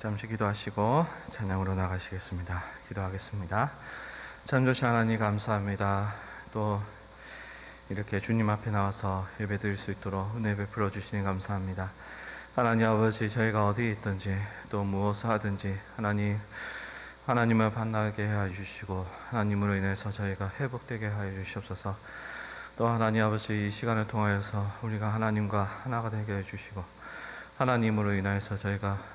잠시 기도하시고 찬양으로 나가시겠습니다. 기도하겠습니다. 참 좋으신 하나님 감사합니다. 또 이렇게 주님 앞에 나와서 예배드릴 수 있도록 은혜 베풀어 주시니 감사합니다. 하나님 아버지, 저희가 어디에 있든지 또 무엇을 하든지 하나님을 만나게 하여 주시고 하나님으로 인해서 저희가 회복되게 하여 주시옵소서. 또 하나님 아버지, 이 시간을 통하여서 우리가 하나님과 하나가 되게 해 주시고 하나님으로 인해서 저희가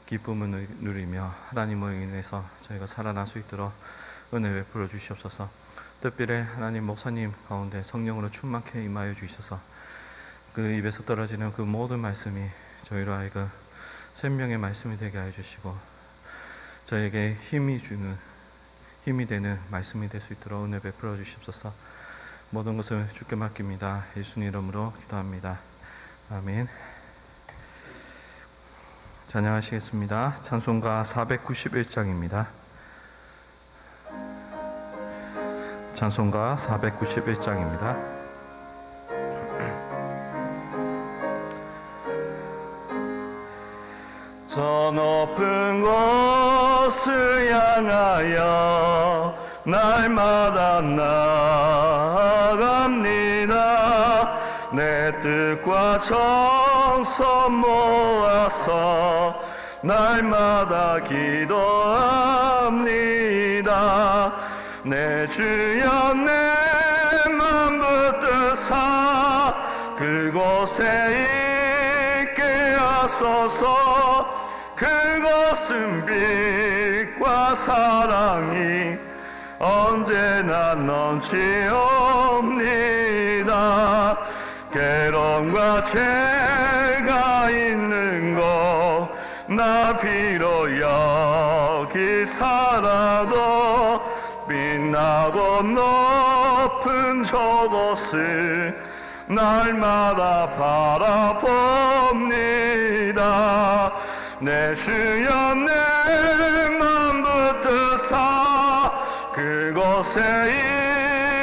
기쁨을 누리며 하나님으로 인해서 저희가 살아날 수 있도록 은혜 베풀어 주시옵소서. 특별히 하나님 목사님 가운데 성령으로 충만케 임하여 주셔서 그 입에서 떨어지는 그 모든 말씀이 저희로 하여금 생명의 말씀이 되게 하여 주시고 저에게 힘이 되는 말씀이 될 수 있도록 은혜 베풀어 주시옵소서. 모든 것을 주께 맡깁니다. 예수님 이름으로 기도합니다. 아멘. 찬양하시겠습니다. 찬송가 491장입니다. 찬송가 491장입니다. 저 높은 곳을 향하여 날마다 나아갑니다. 내 뜻과 정성 모아서 날마다 기도합니다. 내 주여 내 맘 붙드사 그곳에 있게 하소서. 그것은 빛과 사랑이 언제나 넘치옵니다. 괴로움과 죄가 있는 곳 나 비록 여기 살아도 빛나고 높은 저곳을 날마다 바라봅니다. 내 주여 내 맘 붙드사 그곳에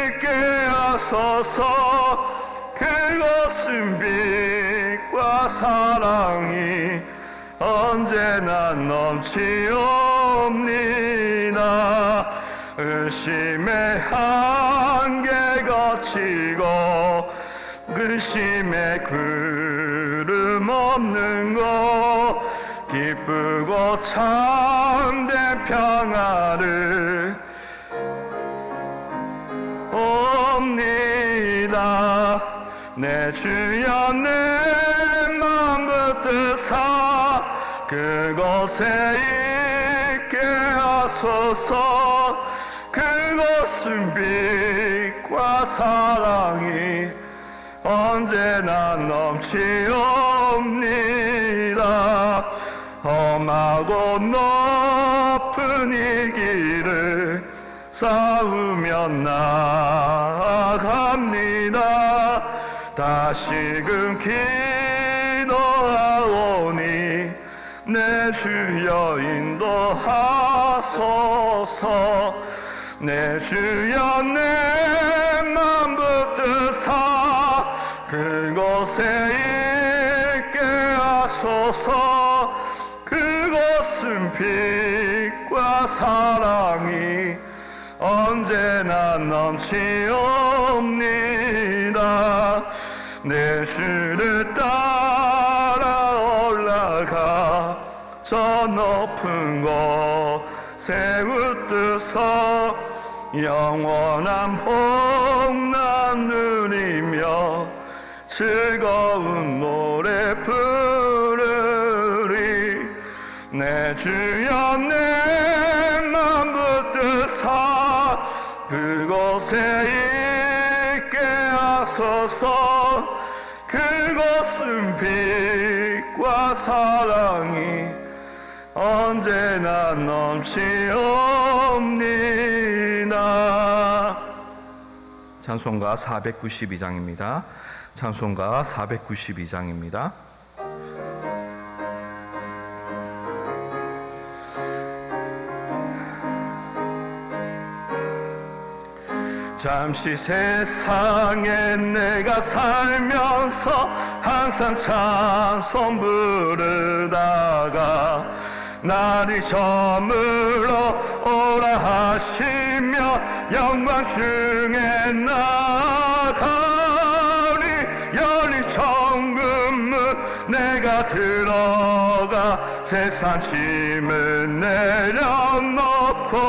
있게 하소서. 그것은 빛과 사랑이 언제나 넘치옵니다. 의심의 한계 거치고 근심의 구름 없는 곳 기쁘고 참된 평화를 옵니다. 내 주여 내 맘 붙드사 그곳에 있게 하소서. 그곳은 빛과 사랑이 언제나 넘치옵니다. 험하고 높은 이 길을 싸우며 나아갑니다. 다시금 기도하오니 내 주여 인도하소서. 내 주여 내 맘 붙드사 그곳에 있게 하소서. 그곳은 빛과 사랑이 언제나 넘치옵니다. 내 주를 따라 올라가 저 높은 곳에 웃드서 영원한 복난 누리며 즐거운 노래 부르리. 내 주여 내 맘 붙드사 그곳에 있게 하소서. 그곳은 빛과 사랑이 언제나 넘치옵니다. 찬송가 492장입니다. 찬송가 492장입니다. 잠시 세상에 내가 살면서 항상 찬송 부르다가 날이 저물어 오라 하시며 영광 중에 나가리. 열린 천국문 내가 들어가 세상 짐을 내려놓고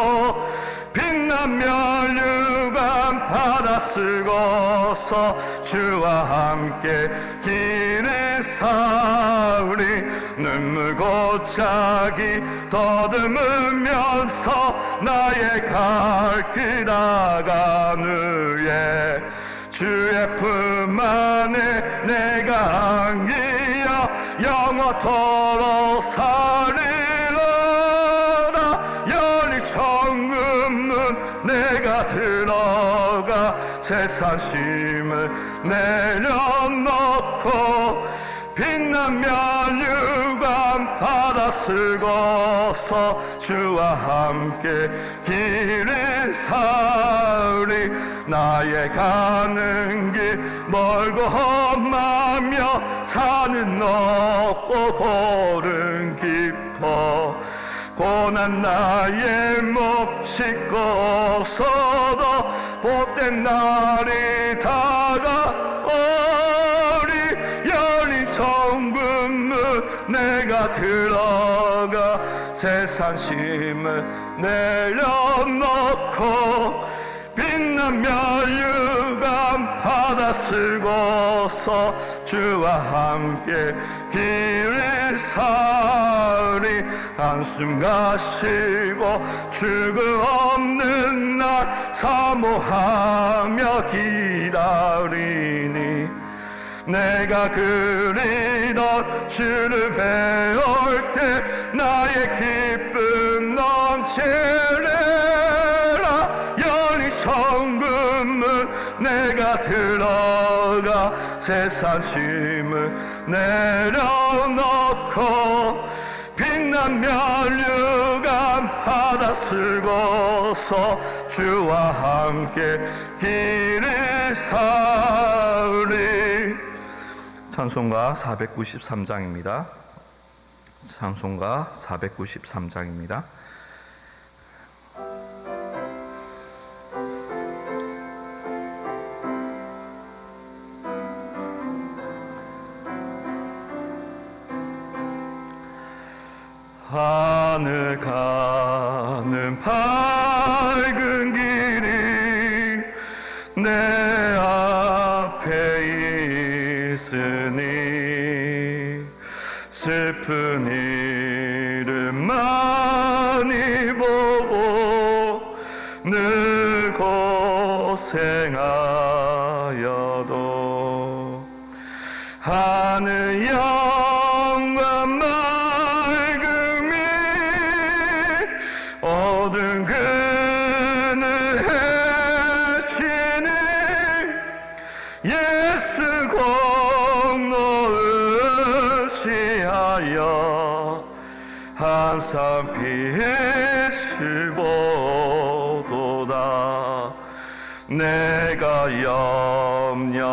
빛난 면류관 받아 쓰고서 주와 함께 길을 사우리. 눈물 곧자기 더듬으면서 나의 갈 길 나가누에 주의 품 안에 내가 안기어 영원토록 살리로라. 열린 천국문 내가 들어가 세상 짐을 내려놓고 빛난 면류관 받아 쓰고서 주와 함께 길을 사으리. 나의 가는 길 멀고 험하며 산은 높고 골은 깊어 고난 나의 목 씻고서도 복된 날이 다가오리. 열린 천국문 내가 들어가 세상 짐을 내려놓고 빛난 면류관 받아 쓰고서 주와 함께 길을 사으리. 한숨 가시고 죽음 없는 날 사모하며 기다리니 내가 그리던 주를 배울 때 나의 기쁨 넘치리라. 열린 천국문 내가 들어가 세상 짐을 내려놓고 빛난 면류관 받아 쓰고서 주와 함께 길을 사으리. 찬송가 493장입니다. 찬송가 493장입니다. 하늘 가는 밝은 길이 내 앞에 있으니 슬픈 일을 많이 보고 늘 고생하여도 하늘 영광 어두운 그늘 헤치니 예수 공로 의지하여 항상 빛을 보도다. 내가 염려하는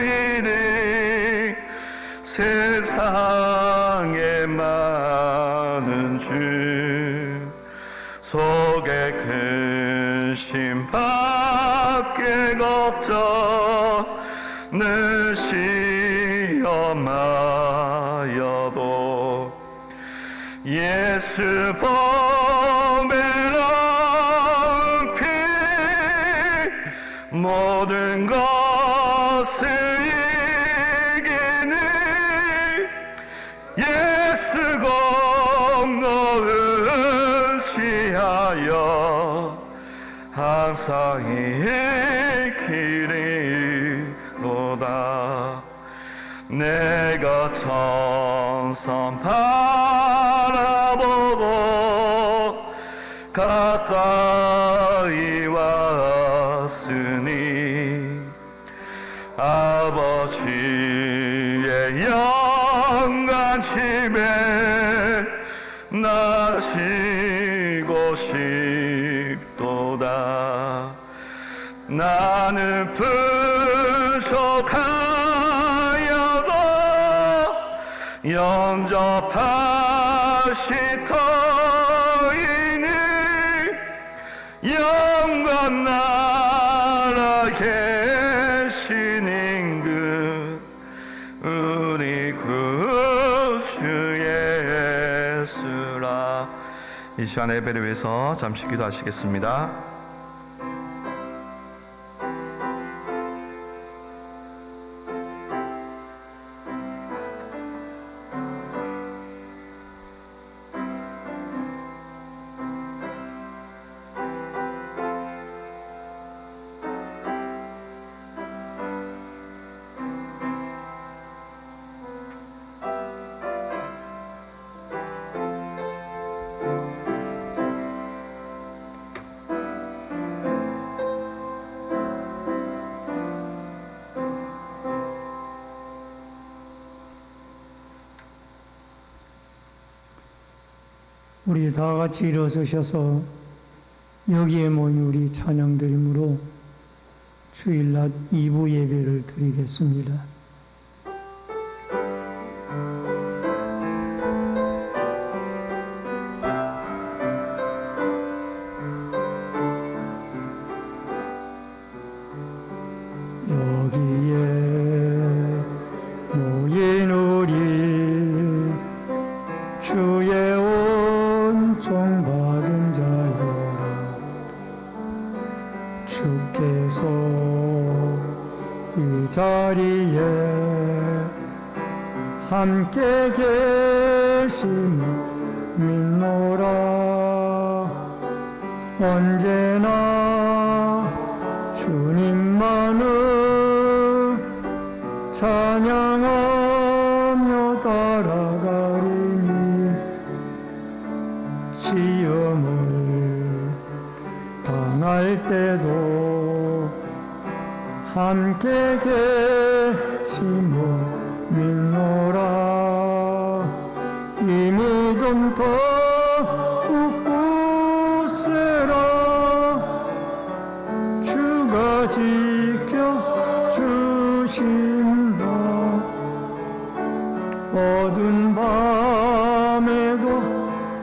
일이 세상에 많은 주 속에 근심 밖에 걱정 늘 시험하여도 예수 보배로운 피 모든 것을 이기니 예수 공로 의지하여 항상 이기리로다. 내가 천선 바라보고 가까이 왔으니 아버지의 영광 집에 나 쉬고 싶도다. 나는 부족하여도 영접하 터이는 영광 나라 계신 임금 우리 구주 예수라. 이 시간 예배를 위해서 잠시 기도하시겠습니다. 우리 다 같이 일어서셔서 여기에 모인 우리 찬양드림으로 주일낮 2부 예배를 드리겠습니다. 여기에 모인 우리 주의 받은 자여라. 주께서 이 자리에 함께 계심을 믿노라. 언제나 주님만을 찬양하며 따라가리니 시험을 당할 때도 함께 계심을 믿노라. 이 믿음 더욱 굳세라. 주가 지켜주신다. 어두운 밤에도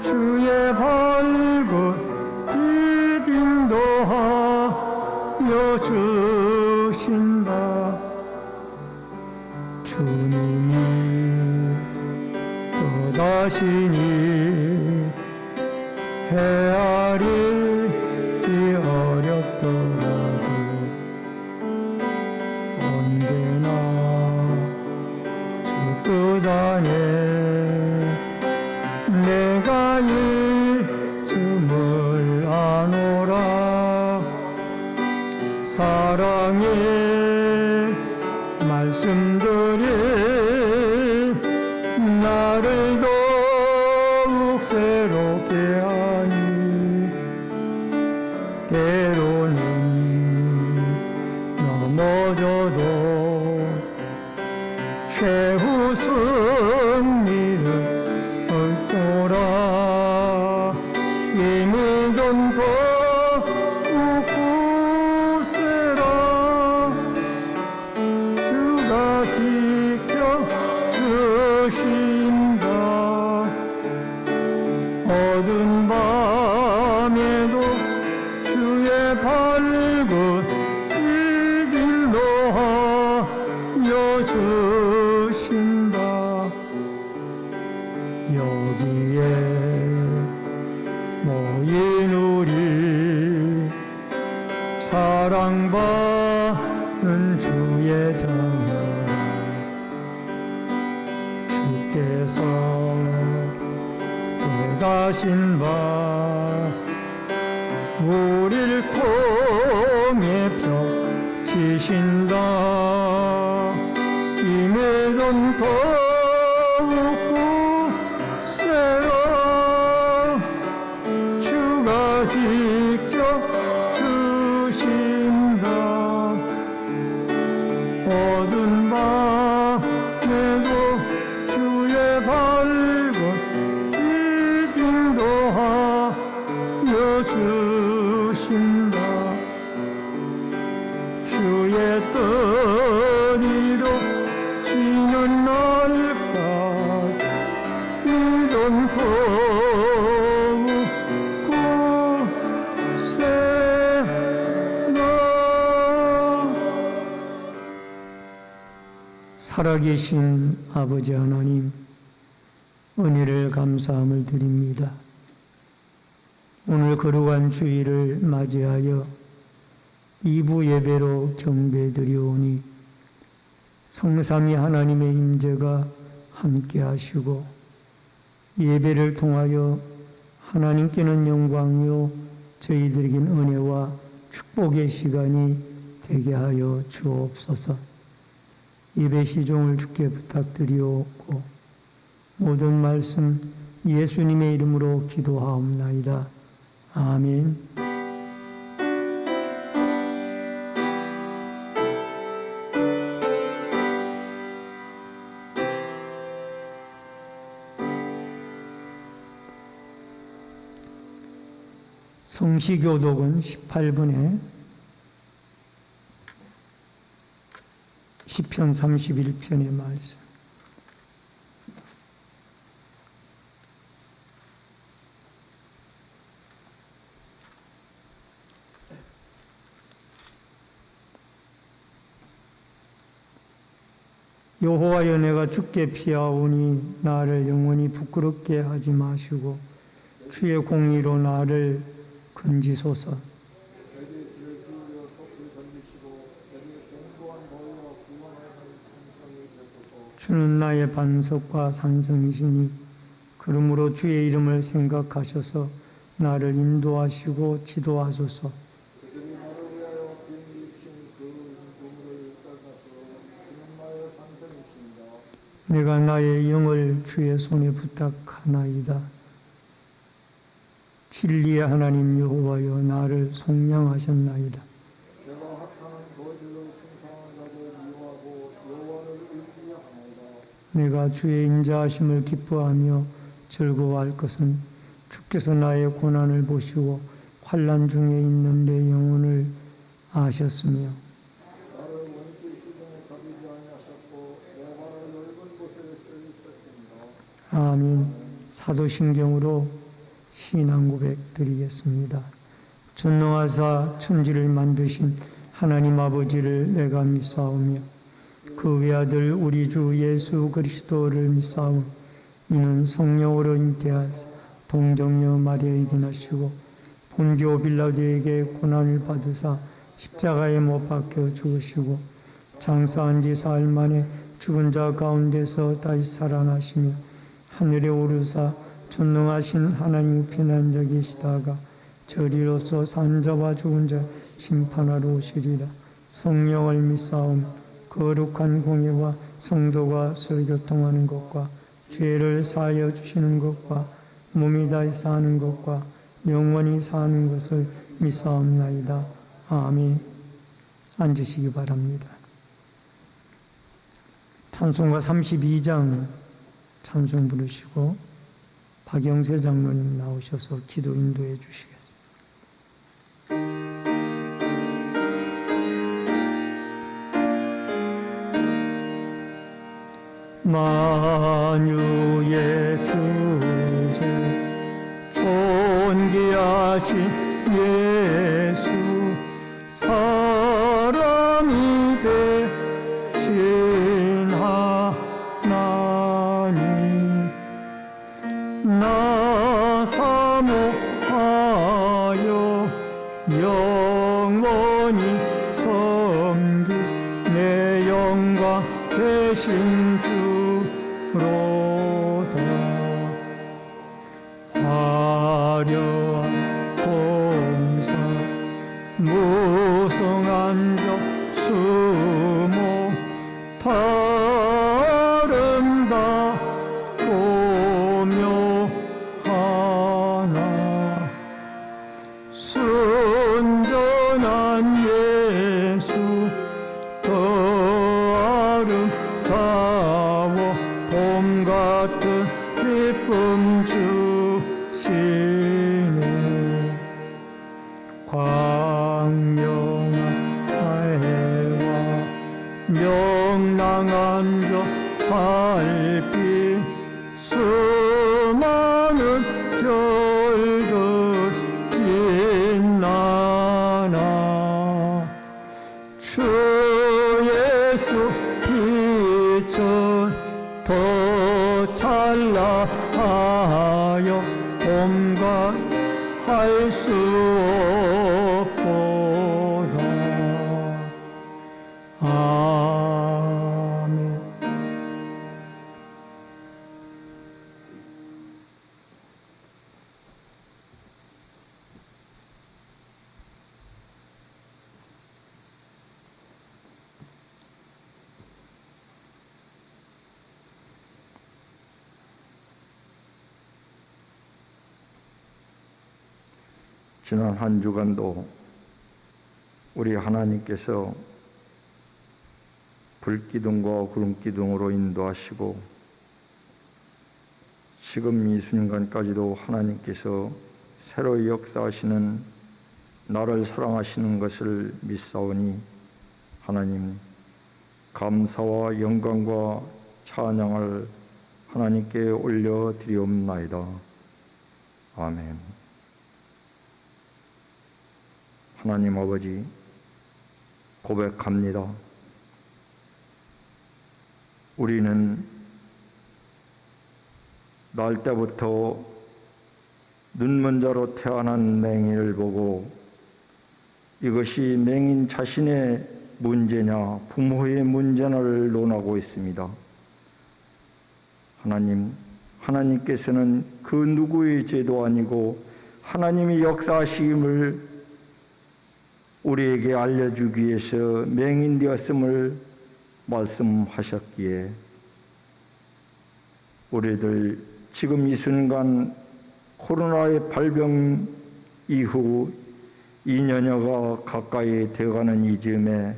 주의 밝은 빛 인도하여 주신다. 주님이 떠나시니 헤아리기 어렵더라도 언제나 주 뜻 안에 내가 있음을 아노라. 사랑의 말씀들이 나를 더욱 새롭게 하니 때로는 넘어져도 최후 승리를 얻노라. 이 믿음 더욱 굳세라. 주가 지켜주신다. 어두운 밤에도 주의 밝은 빛 인도하여 주신다. 여기에 모인 우리 사랑받는 주의 자녀라. 주께서 떠나신 바 우리를 통해 펴치신다. 이 믿음 더욱 굳세라. 주가 지켜주신다. 어두운 밤에도 주의 밝은 빛 인도하여 주신다. 주의 뜻 이루어지는 날 살아계신 아버지 하나님, 은혜를 감사함을 드립니다. 오늘 거룩한 주일을 맞이하여 2부 예배로 경배드리오니 성삼위 하나님의 임재가 함께 하시고 예배를 통하여 하나님께는 영광이요 저희들에겐 은혜와 축복의 시간이 되게 하여 주옵소서. 예배 시종을 주께 부탁드리옵고 모든 말씀 예수님의 이름으로 기도하옵나이다. 아멘. 성시교독은 18분에 시편 31편의 말씀. 여호와여, 내가 주께 피하오니 나를 영원히 부끄럽게 하지 마시고 주의 공의로 나를 건지소서. 주는 나의 반석과 산성이시니 그러므로 주의 이름을 생각하셔서 나를 인도하시고 지도하소서. 내가 나의 영을 주의 손에 부탁하나이다. 진리의 하나님 여호와여, 나를 속량하셨나이다. 내가 주의 인자하심을 기뻐하며 즐거워할 것은 주께서 나의 고난을 보시고 환난 중에 있는 내 영혼을 아셨으며 아멘. 사도신경으로 신앙 고백 드리겠습니다. 전능하사 천지를 만드신 하나님 아버지를 내가 믿사오며 그 외아들 우리 주 예수 그리스도를 믿사오며 이는 성령으로 잉태하사 동정녀 마리아에게 나시고 본교 빌라도에게 고난을 받으사 십자가에 못 박혀 죽으시고 장사한 지 사흘 만에 죽은 자 가운데서 다시 살아나시며 하늘에 오르사 전능하신 하나님 우편에 앉아 계시다가 저리로서 산자와 죽은 자 심판하러 오시리라. 성령을 믿사오며 거룩한 공예와 성도가 서로 교통하는 것과 죄를 사하여 주시는 것과 몸이 다시 사는 것과 영원히 사는 것을 믿사옵나이다. 아멘. 앉으시기 바랍니다. 찬송가 32장 찬송 부르시고 박영세 장로님 나오셔서 기도 인도해 주시겠습니다. 만유의 주제 존귀하신 예수 사람이 되신 하나님 나 사모하여 영원히 섬기 내 영광 되신 주로다. 화려한 동사 무성한 적 수모 아름답고 묘하나 순전한 예수 더 아름다워 봄 같은 기쁨 주시네. 광명한 해와 명랑한 저 달빛 수많은 별들 빛나나 주 예수 빛 빛은 더 찬란하여 온갖 할 수 없도다. 아멘. 지난 한 주간도 우리 하나님께서 불기둥과 구름기둥으로 인도하시고 지금 이 순간까지도 하나님께서 새로 역사하시는 나를 사랑하시는 것을 믿사오니 하나님 감사와 영광과 찬양을 하나님께 올려드리옵나이다. 아멘. 하나님 아버지, 고백합니다. 우리는 날 때부터 눈먼 자로 태어난 맹인을 보고 이것이 맹인 자신의 문제냐 부모의 문제냐를 논하고 있습니다. 하나님께서는 그 누구의 죄도 아니고 하나님이 역사하심을 우리에게 알려주기 위해서 맹인되었음을 말씀하셨기에 우리들 지금 이 순간 코로나의 발병 이후 2년여가 가까이 되어가는 이 즈음에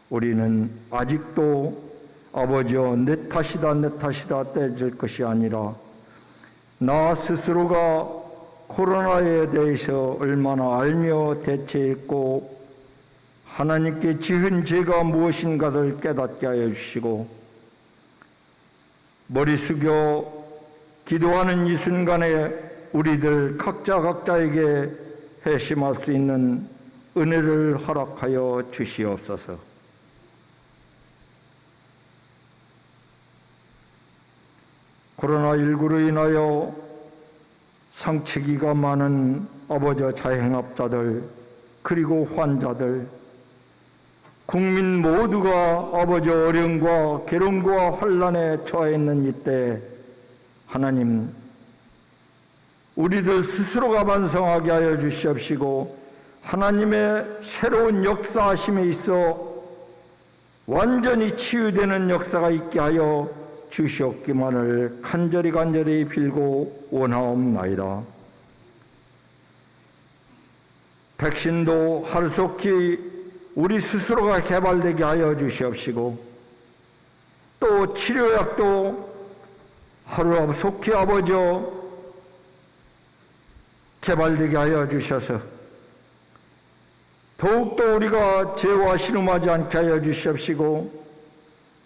우리는 아직도 아버지여 내 탓이다 떼질 것이 아니라 나 스스로가 코로나에 대해서 얼마나 알며 대처했고 하나님께 지은 죄가 무엇인가를 깨닫게 하여 주시고 머리 숙여 기도하는 이 순간에 우리들 각자에게 회심할 수 있는 은혜를 허락하여 주시옵소서. 코로나19로 인하여 상처기가 많은 아버지 자영업자들 그리고 환자들 국민 모두가 아버지 어려움과 괴로움과 환난에 처해 있는 이때 하나님 우리들 스스로가 반성하게 하여 주시옵시고 하나님의 새로운 역사하심에 있어 완전히 치유되는 역사가 있게 하여 주시옵기만을 간절히 빌고 원하옵나이다. 백신도 하루속히 우리 스스로가 개발되게 하여 주시옵시고 또 치료약도 하루속히 아버지여 개발되게 하여 주셔서 더욱더 우리가 죄와 신음하지 않게 하여 주시옵시고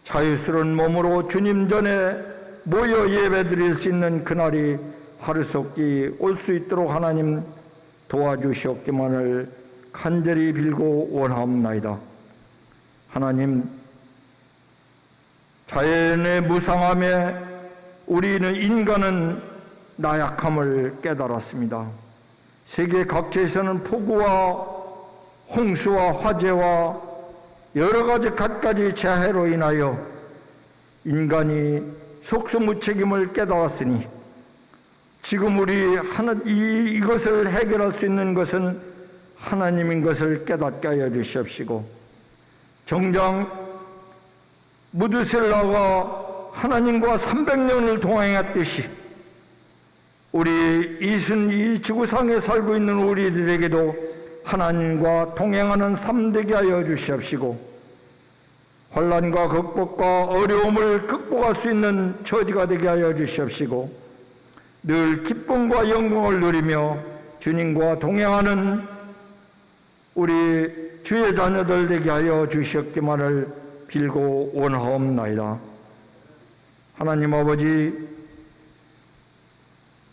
자유스러운 몸으로 주님 전에 모여 예배드릴 수 있는 그날이 하루속히 올 수 있도록 하나님 도와주시옵기만을 간절히 빌고 원하옵나이다. 하나님 자연의 무상함에 우리는 인간은 나약함을 깨달았습니다. 세계 각지에서는 폭우와 홍수와 화재와 여러 가지 갖가지 재해로 인하여 인간이 속수무책임을 깨달았으니 지금 우리 이것을 해결할 수 있는 것은 하나님인 것을 깨닫게 하여 주시옵시고 정작 무드셀라가 하나님과 300년을 동행했듯이 우리 이 지구상에 살고 있는 우리들에게도 하나님과 동행하는 삶 되게 하여 주시옵시고 환난과 극복과 어려움을 극복할 수 있는 처지가 되게 하여 주시옵시고 늘 기쁨과 영광을 누리며 주님과 동행하는 우리 주의 자녀들 되게 하여 주시옵기만을 빌고 원하옵나이다. 하나님 아버지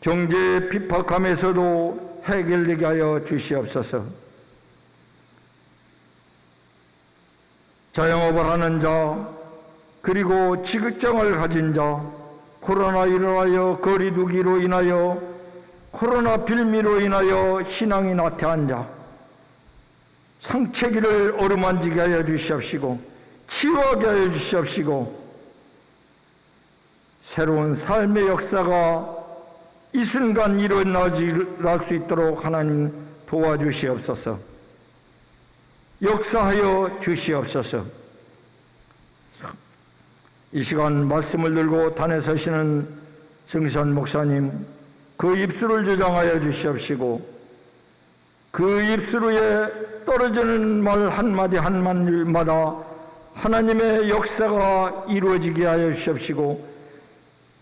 경제 핍박함에서도 해결되게 하여 주시옵소서. 자영업을 하는 자, 그리고 지극정을 가진 자, 코로나1로 하여 거리두기로 인하여 코로나 빌미로 인하여 신앙이 나태한 자, 상체기를 어루만지게 하여 주시옵시고 치유하게 하여 주시옵시고 새로운 삶의 역사가 이 순간 일어날 수 있도록 하나님 도와주시옵소서. 역사하여 주시옵소서. 이 시간 말씀을 들고 단에 서시는 정선 목사님, 그 입술을 조장하여 주시옵시고 그 입술 위에 떨어지는 말 한마디 한마디마다 하나님의 역사가 이루어지게 하여 주시옵시고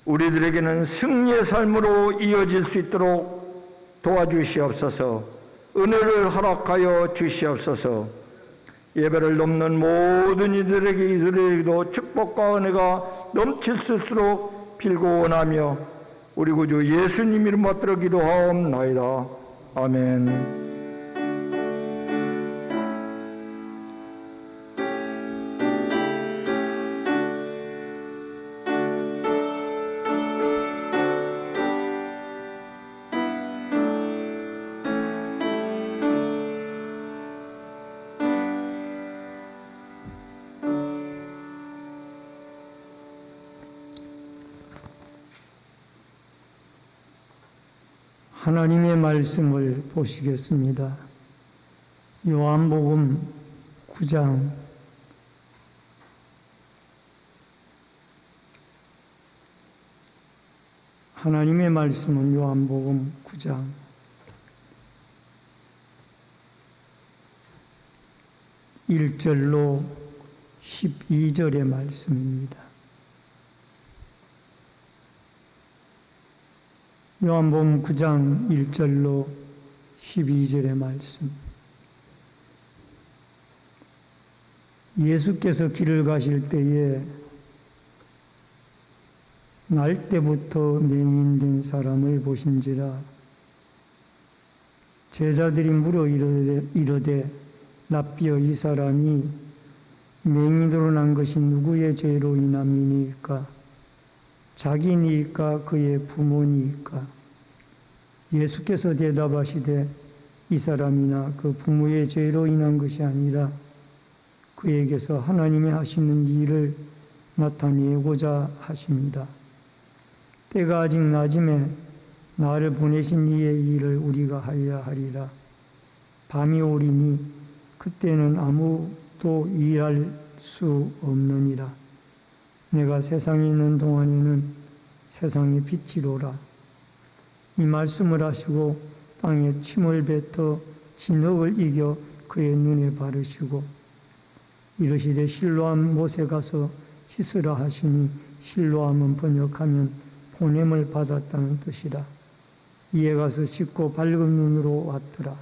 우리들에게는 승리의 삶으로 이어질 수 있도록 도와주시옵소서. 은혜를 허락하여 주시옵소서. 예배를 돕는 모든 이들에게도 축복과 은혜가 넘칠 수 있도록 빌고 원하며 우리 구주 예수님 이름 받들어 기도하옵나이다. 아멘. 하나님의 말씀을 보시겠습니다. 요한복음 9장 '하나님의 말씀은 요한복음 9장 1절로 12절의 말씀입니다. 요한복음 9장 1절로 12절의 말씀. 예수께서 길을 가실 때에 날 때부터 맹인된 사람을 보신지라. 제자들이 물어 이르되 랍비여, 이 사람이 맹인으로 난 것이 누구의 죄로 인함이니까? 자기니까 그의 부모니까? 예수께서 대답하시되 이 사람이나 그 부모의 죄로 인한 것이 아니라 그에게서 하나님이 하시는 일을 나타내고자 하십니다. 때가 아직 낮음에 나를 보내신 이의 일을 우리가 하여야 하리라. 밤이 오리니 그때는 아무도 일할 수 없느니라. 내가 세상에 있는 동안에는 세상의 빛이로라. 이 말씀을 하시고 땅에 침을 뱉어 진흙을 이겨 그의 눈에 바르시고 이르시되 실로암 못에 가서 씻으라 하시니, 실로암은 번역하면 보냄을 받았다는 뜻이라. 이에 가서 씻고 밝은 눈으로 왔더라.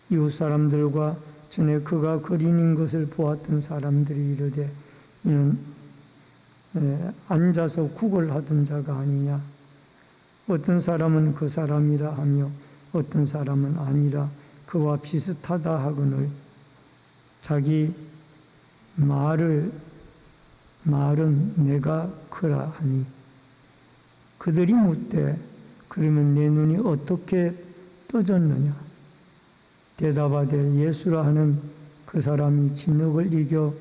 이웃 사람들과 전에 그가 거린인 것을 보았던 사람들이 이르되 이는 앉아서 구걸하던 자가 아니냐. 어떤 사람은 그 사람이라 하며 어떤 사람은 아니라 그와 비슷하다 하거늘 자기 말은 내가 그라 하니, 그들이 묻되 그러면 내 눈이 어떻게 떠졌느냐. 대답하되 예수라 하는 그 사람이 진흙을 이겨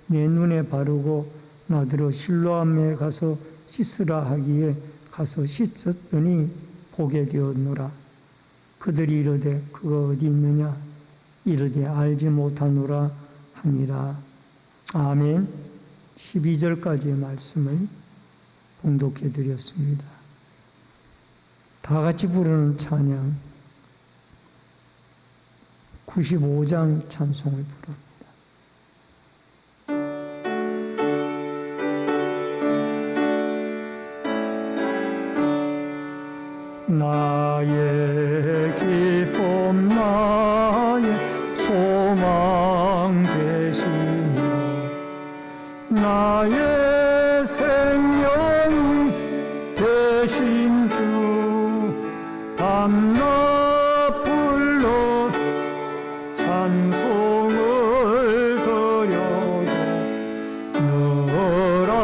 내 눈에 바르고 나더러 실로암에 가서 씻으라 하기에 가서 씻었더니 보게 되었노라. 그들이 이르되 그가 어디 있느냐. 이르되 알지 못하노라 하니라. 아멘. 12절까지의 말씀을 봉독해 드렸습니다. 다 같이 부르는 찬양 95장 찬송을 부릅니다. 나의 기쁨 나의 소망 되시며 나의 생명이 되신 주 밤낮 불러 찬송을 드려도 너라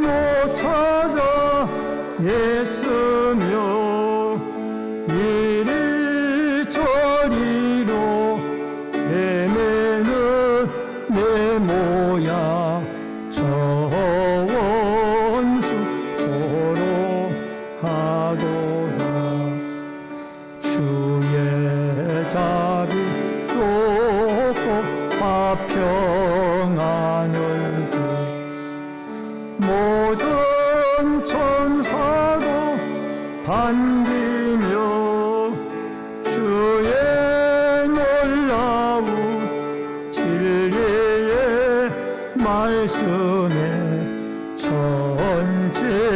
못 찾아 애쓰며 이리저리로 헤매는 내 모야 저 원수 조롱하도다. 주의 자비 높고 화평한 얼굴 모든 천사도 반기며 주의 놀라운 진리의 말씀에 천지가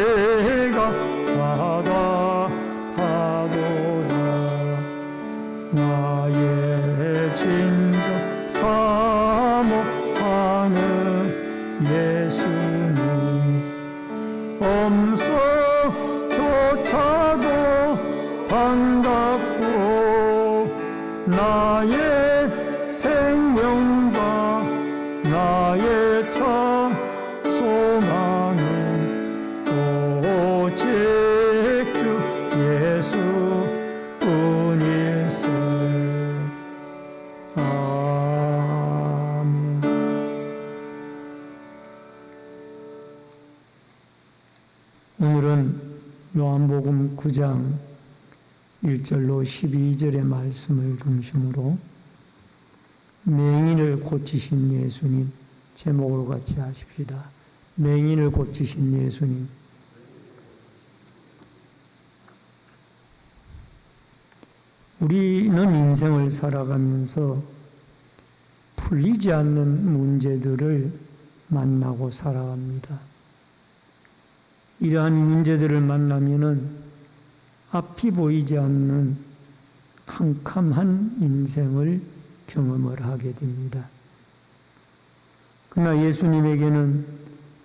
화답하도다. 나의 진정 사모하는 예수님 음성조차도 반갑고 나의 생명과 나의 참 소망은 오직 주 예수뿐일세. 아멘. 오늘은 요한복음 9장 1절로 12절의 말씀을 중심으로 맹인을 고치신 예수님, 제목으로 같이 하십시다. 맹인을 고치신 예수님. 우리는 인생을 살아가면서 풀리지 않는 문제들을 만나고 살아갑니다. 이러한 문제들을 만나면은 앞이 보이지 않는 캄캄한 인생을 경험을 하게 됩니다. 그러나 예수님에게는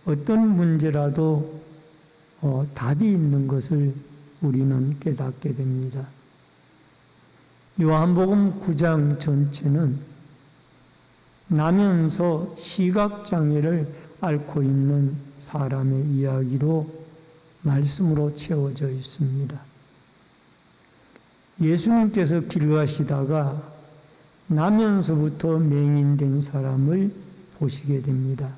어떤 문제라도 답이 있는 것을 우리는 깨닫게 됩니다. 요한복음 9장 전체는 나면서 시각장애를 앓고 있는 사람의 이야기로 말씀으로 채워져 있습니다. 예수님께서 길 가시다가 나면서부터 맹인된 사람을 보시게 됩니다.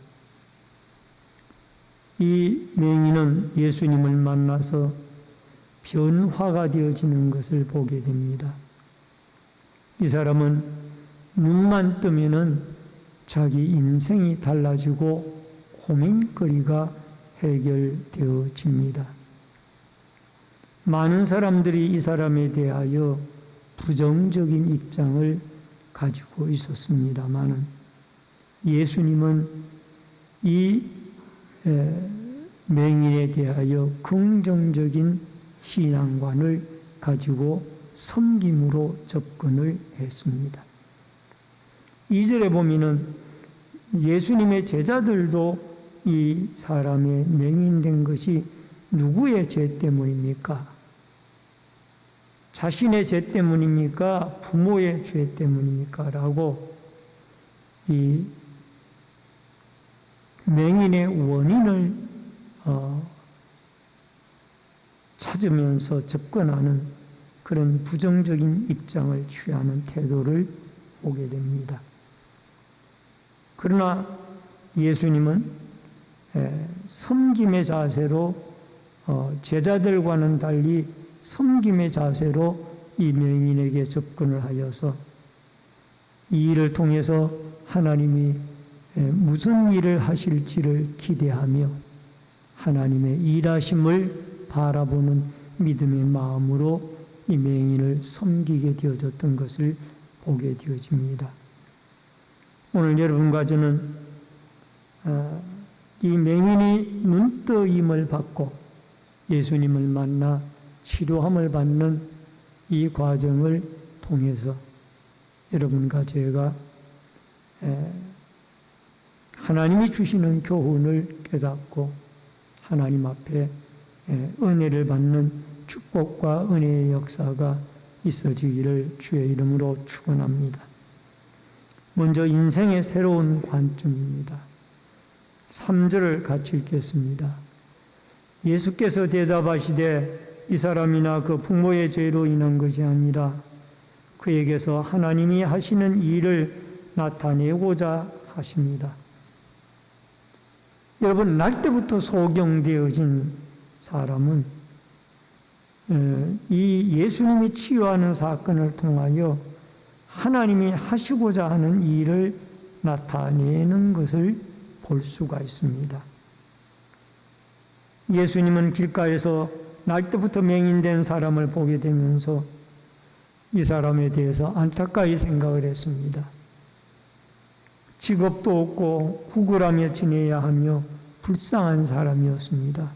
이 맹인은 예수님을 만나서 변화가 되어지는 것을 보게 됩니다. 이 사람은 눈만 뜨면은 자기 인생이 달라지고 고민거리가 해결되어집니다. 많은 사람들이 이 사람에 대하여 부정적인 입장을 가지고 있었습니다만 예수님은 이 맹인에 대하여 긍정적인 신앙관을 가지고 섬김으로 접근을 했습니다. 2절에 보면은 예수님의 제자들도 이 사람의 맹인된 것이 누구의 죄 때문입니까? 자신의 죄 때문입니까? 부모의 죄 때문입니까? 라고 이 맹인의 원인을 찾으면서 접근하는 그런 부정적인 입장을 취하는 태도를 보게 됩니다. 그러나 예수님은 섬김의 자세로 제자들과는 달리 섬김의 자세로 이 맹인에게 접근을 하여서 이 일을 통해서 하나님이 무슨 일을 하실지를 기대하며 하나님의 일하심을 바라보는 믿음의 마음으로 이 맹인을 섬기게 되어졌던 것을 보게 되어집니다. 오늘 여러분과 저는 이 맹인이 눈떠임을 받고 예수님을 만나 치료함을 받는 이 과정을 통해서 여러분과 제가 하나님이 주시는 교훈을 깨닫고 하나님 앞에 은혜를 받는 축복과 은혜의 역사가 있어지기를 주의 이름으로 축원합니다. 먼저 인생의 새로운 관점입니다. 3절을 같이 읽겠습니다. 예수께서 대답하시되 이 사람이나 그 부모의 죄로 인한 것이 아니라 그에게서 하나님이 하시는 일을 나타내고자 하십니다. 여러분, 날 때부터 소경되어진 사람은 이 예수님이 치유하는 사건을 통하여 하나님이 하시고자 하는 일을 나타내는 것을 볼 수가 있습니다. 예수님은 길가에서 날 때부터 맹인된 사람을 보게 되면서 이 사람에 대해서 안타까이 생각을 했습니다. 직업도 없고 구걸하며 지내야 하며 불쌍한 사람이었습니다.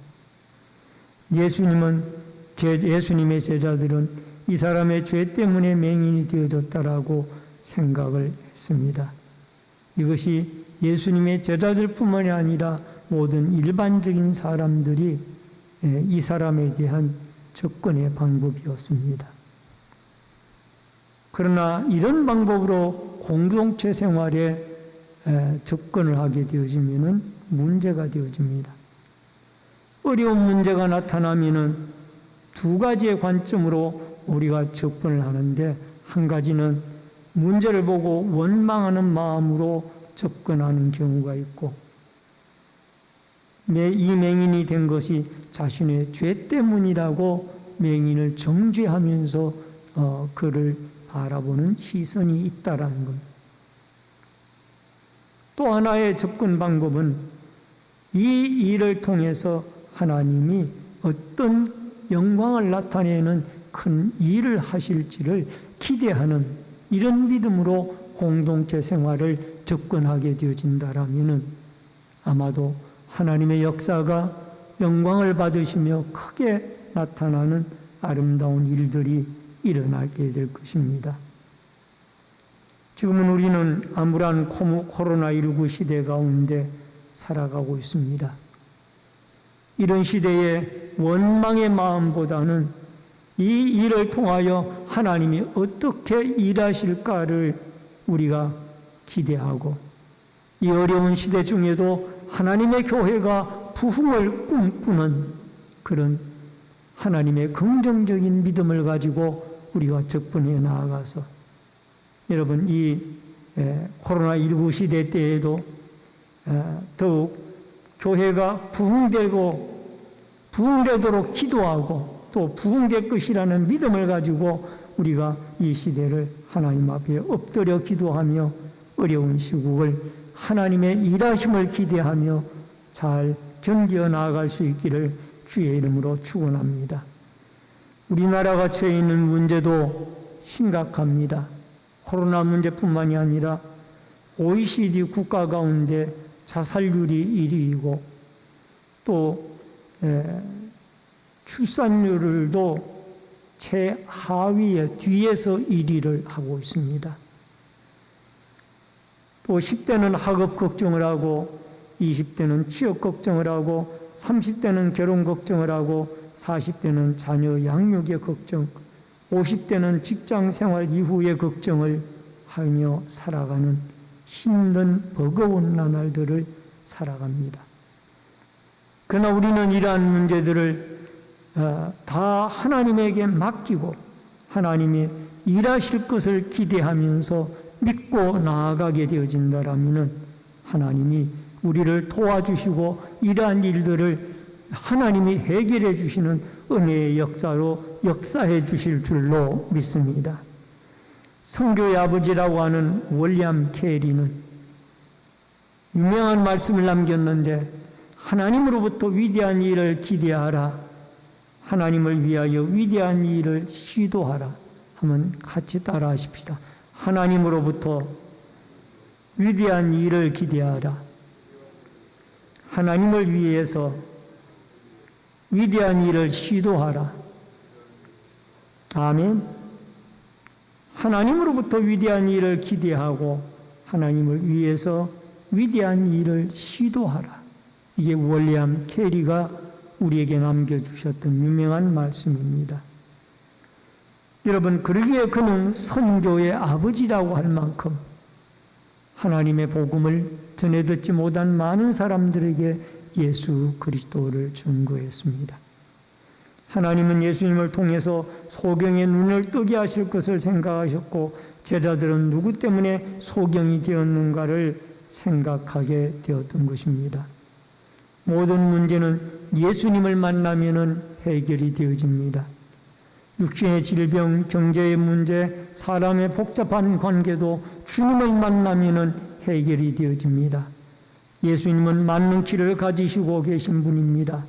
예수님의 제자들은 이 사람의 죄 때문에 맹인이 되어졌다라고 생각을 했습니다. 이것이 예수님의 제자들뿐만이 아니라 모든 일반적인 사람들이 이 사람에 대한 접근의 방법이었습니다. 그러나 이런 방법으로 공동체 생활에 접근을 하게 되어지면 문제가 되어집니다. 어려운 문제가 나타나면 두 가지의 관점으로 우리가 접근을 하는데, 한 가지는 문제를 보고 원망하는 마음으로 접근하는 경우가 있고, 이 맹인이 된 것이 자신의 죄 때문이라고 맹인을 정죄하면서 그를 바라보는 시선이 있다라는 겁니다. 또 하나의 접근 방법은 이 일을 통해서 하나님이 어떤 영광을 나타내는 큰 일을 하실지를 기대하는 이런 믿음으로 공동체 생활을 접근하게 되어진다라면 아마도 하나님의 역사가 영광을 받으시며 크게 나타나는 아름다운 일들이 일어나게 될 것입니다. 지금은 우리는 암울한 코로나19 시대 가운데 살아가고 있습니다. 이런 시대에 원망의 마음보다는 이 일을 통하여 하나님이 어떻게 일하실까를 우리가 기대하고, 이 어려운 시대 중에도 하나님의 교회가 부흥을 꿈꾸는 그런 하나님의 긍정적인 믿음을 가지고 우리가 접근해 나아가서, 여러분, 이 코로나19 시대 때에도 더욱 교회가 부흥되도록 기도하고 또 부흥될 것이라는 믿음을 가지고 우리가 이 시대를 하나님 앞에 엎드려 기도하며 어려운 시국을 하나님의 일하심을 기대하며 잘 견디어 나아갈 수 있기를 주의 이름으로 축원합니다. 우리나라가 처해 있는 문제도 심각합니다. 코로나 문제뿐만이 아니라 OECD 국가 가운데 자살률이 1위이고 또 출산율도 최하위에 뒤에서 1위를 하고 있습니다. 또 10대는 학업 걱정을 하고 20대는 취업 걱정을 하고 30대는 결혼 걱정을 하고 40대는 자녀 양육의 걱정, 50대는 직장 생활 이후의 걱정을 하며 살아가는 힘든 버거운 나날들을 살아갑니다. 그러나 우리는 이러한 문제들을 다 하나님에게 맡기고 하나님이 일하실 것을 기대하면서 믿고 나아가게 되어진다라면 하나님이 우리를 도와주시고 이러한 일들을 하나님이 해결해 주시는 은혜의 역사로 역사해 주실 줄로 믿습니다. 성교의 아버지라고 하는 윌리엄 캐리는 유명한 말씀을 남겼는데, 하나님으로부터 위대한 일을 기대하라, 하나님을 위하여 위대한 일을 시도하라. 한번 같이 따라 하십시다. 하나님으로부터 위대한 일을 기대하라, 하나님을 위해서 위대한 일을 시도하라. 아멘. 하나님으로부터 위대한 일을 기대하고 하나님을 위해서 위대한 일을 시도하라. 이게 윌리엄 캐리가 우리에게 남겨주셨던 유명한 말씀입니다. 여러분, 그러기에 그는 선교의 아버지라고 할 만큼 하나님의 복음을 전해 듣지 못한 많은 사람들에게 예수 그리스도를 증거했습니다. 하나님은 예수님을 통해서 소경의 눈을 뜨게 하실 것을 생각하셨고 제자들은 누구 때문에 소경이 되었는가를 생각하게 되었던 것입니다. 모든 문제는 예수님을 만나면 해결이 되어집니다. 육신의 질병, 경제의 문제, 사람의 복잡한 관계도 주님을 만나면 해결이 되어집니다. 예수님은 맞는 길을 가지시고 계신 분입니다.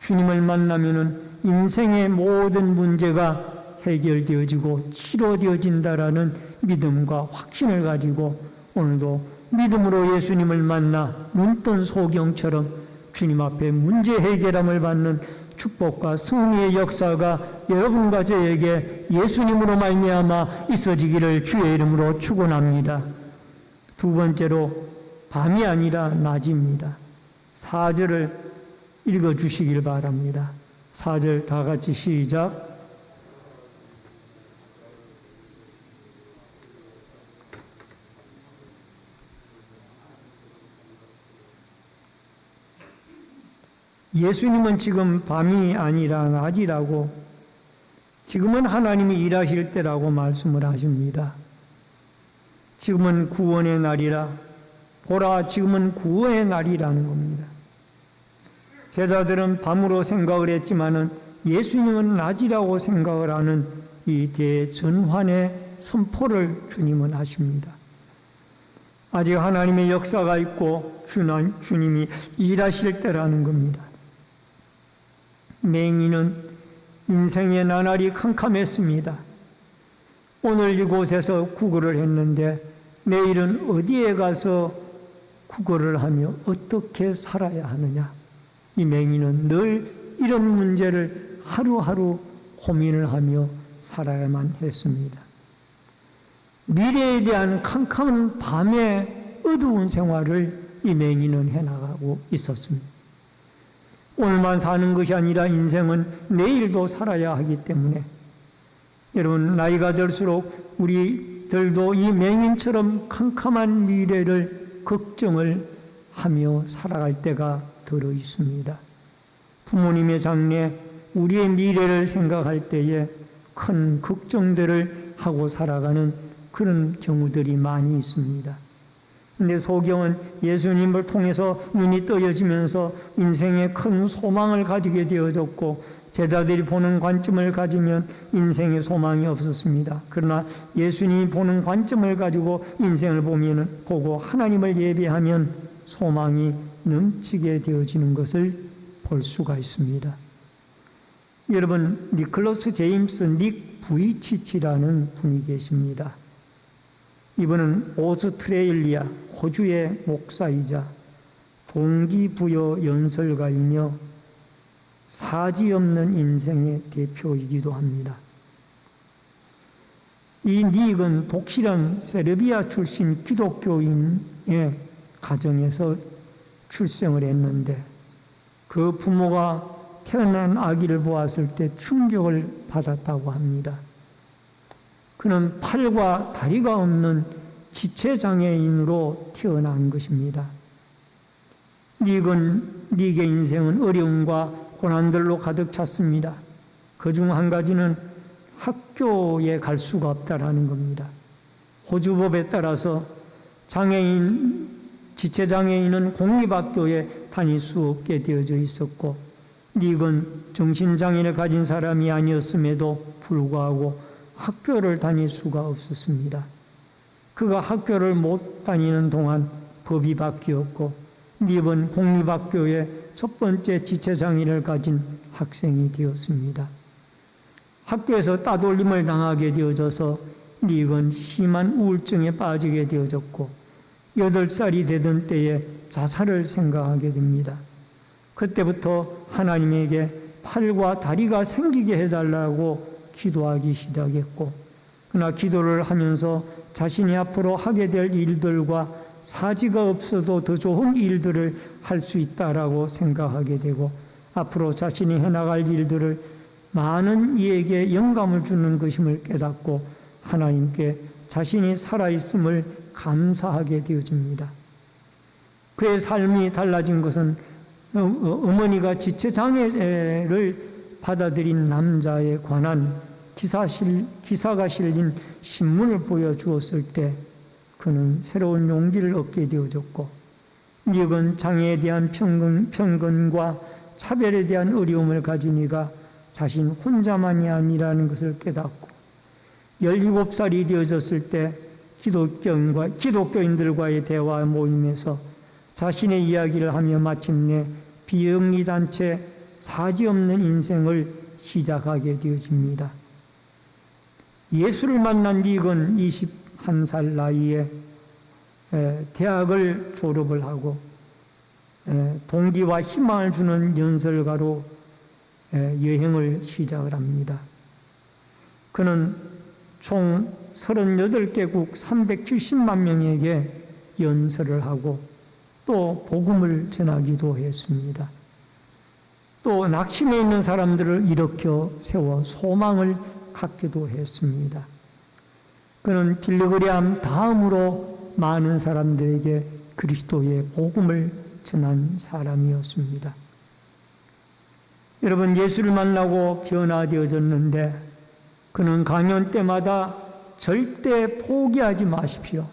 주님을 만나면 인생의 모든 문제가 해결되어지고 치료되어진다라는 믿음과 확신을 가지고 오늘도 믿음으로 예수님을 만나 눈뜬 소경처럼 주님 앞에 문제 해결함을 받는 축복과 승리의 역사가 여러분과 저에게 예수님으로 말미암아 있어지기를 주의 이름으로 축원합니다. 두 번째로 밤이 아니라 낮입니다. 4절을 읽어주시길 바랍니다. 4절 다 같이 시작. 예수님은 지금 밤이 아니라 낮이라고, 지금은 하나님이 일하실 때라고 말씀을 하십니다. 지금은 구원의 날이라, 보라 지금은 구원의 날이라는 겁니다. 제자들은 밤으로 생각을 했지만은 예수님은 낮이라고 생각을 하는 이 대전환의 선포를 주님은 하십니다. 아직 하나님의 역사가 있고 주님이 일하실 때라는 겁니다. 맹인은 인생의 나날이 캄캄했습니다. 오늘 이곳에서 구걸을 했는데 내일은 어디에 가서 구걸을 하며 어떻게 살아야 하느냐. 이 맹인은 늘 이런 문제를 하루하루 고민을 하며 살아야만 했습니다. 미래에 대한 캄캄한 밤의 어두운 생활을 이 맹인은 해나가고 있었습니다. 오늘만 사는 것이 아니라 인생은 내일도 살아야 하기 때문에 여러분, 나이가 들수록 우리들도 이 맹인처럼 캄캄한 미래를 걱정을 하며 살아갈 때가 들어 있습니다. 부모님의 장래, 우리의 미래를 생각할 때에 큰 걱정들을 하고 살아가는 그런 경우들이 많이 있습니다. 근데 소경은 예수님을 통해서 눈이 떠여지면서 인생에 큰 소망을 가지게 되어졌고 제자들이 보는 관점을 가지면 인생에 소망이 없었습니다. 그러나 예수님이 보는 관점을 가지고 인생을 보고 하나님을 예배하면 소망이 넘치게 되어지는 것을 볼 수가 있습니다. 여러분, 니콜러스 제임스 닉 부이치치라는 분이 계십니다. 이분은 오스트레일리아, 호주의 목사이자 동기부여 연설가이며 사지 없는 인생의 대표이기도 합니다. 이 닉은 독실한 세르비아 출신 기독교인의 가정에서 출생을 했는데 그 부모가 태어난 아기를 보았을 때 충격을 받았다고 합니다. 그는 팔과 다리가 없는 지체장애인으로 태어난 것입니다. 닉의 인생은 어려움과 고난들로 가득 찼습니다. 그중 한 가지는 학교에 갈 수가 없다라는 겁니다. 호주법에 따라서 지체장애인은 공립학교에 다닐 수 없게 되어져 있었고 닉은 정신장애를 가진 사람이 아니었음에도 불구하고 학교를 다닐 수가 없었습니다. 그가 학교를 못 다니는 동안 법이 바뀌었고 닉은 공립학교의 첫 번째 지체장애를 가진 학생이 되었습니다. 학교에서 따돌림을 당하게 되어져서 닉은 심한 우울증에 빠지게 되어졌고 8살이 되던 때에 자살을 생각하게 됩니다. 그때부터 하나님에게 팔과 다리가 생기게 해달라고 기도하기 시작했고 그러나 기도를 하면서 자신이 앞으로 하게 될 일들과 사지가 없어도 더 좋은 일들을 할 수 있다라고 생각하게 되고 앞으로 자신이 해나갈 일들을 많은 이에게 영감을 주는 것임을 깨닫고 하나님께 자신이 살아있음을 감사하게 되어집니다. 그의 삶이 달라진 것은 어머니가 지체장애를 받아들인 남자에 관한 기사가 실린 신문을 보여주었을 때 그는 새로운 용기를 얻게 되어졌고, 닉은 장애에 대한 편견과 차별에 대한 어려움을 가진 이가 자신 혼자만이 아니라는 것을 깨닫고 17살이 되어졌을 때 기독교인들과의 대화 모임에서 자신의 이야기를 하며 마침내 비영리단체 사지없는 인생을 시작하게 되어집니다. 예수를 만난 닉은 21살 나이에 대학을 졸업을 하고 동기와 희망을 주는 연설가로 여행을 시작을 합니다. 그는 총 38개국 370만 명에게 연설을 하고 또 복음을 전하기도 했습니다. 또 낙심해 있는 사람들을 일으켜 세워 소망을 갖기도 했습니다. 그는 빌리그리암 다음으로 많은 사람들에게 그리스도의 복음을 전한 사람이었습니다. 여러분, 예수를 만나고 변화되어졌는데 그는 강연 때마다 절대 포기하지 마십시오.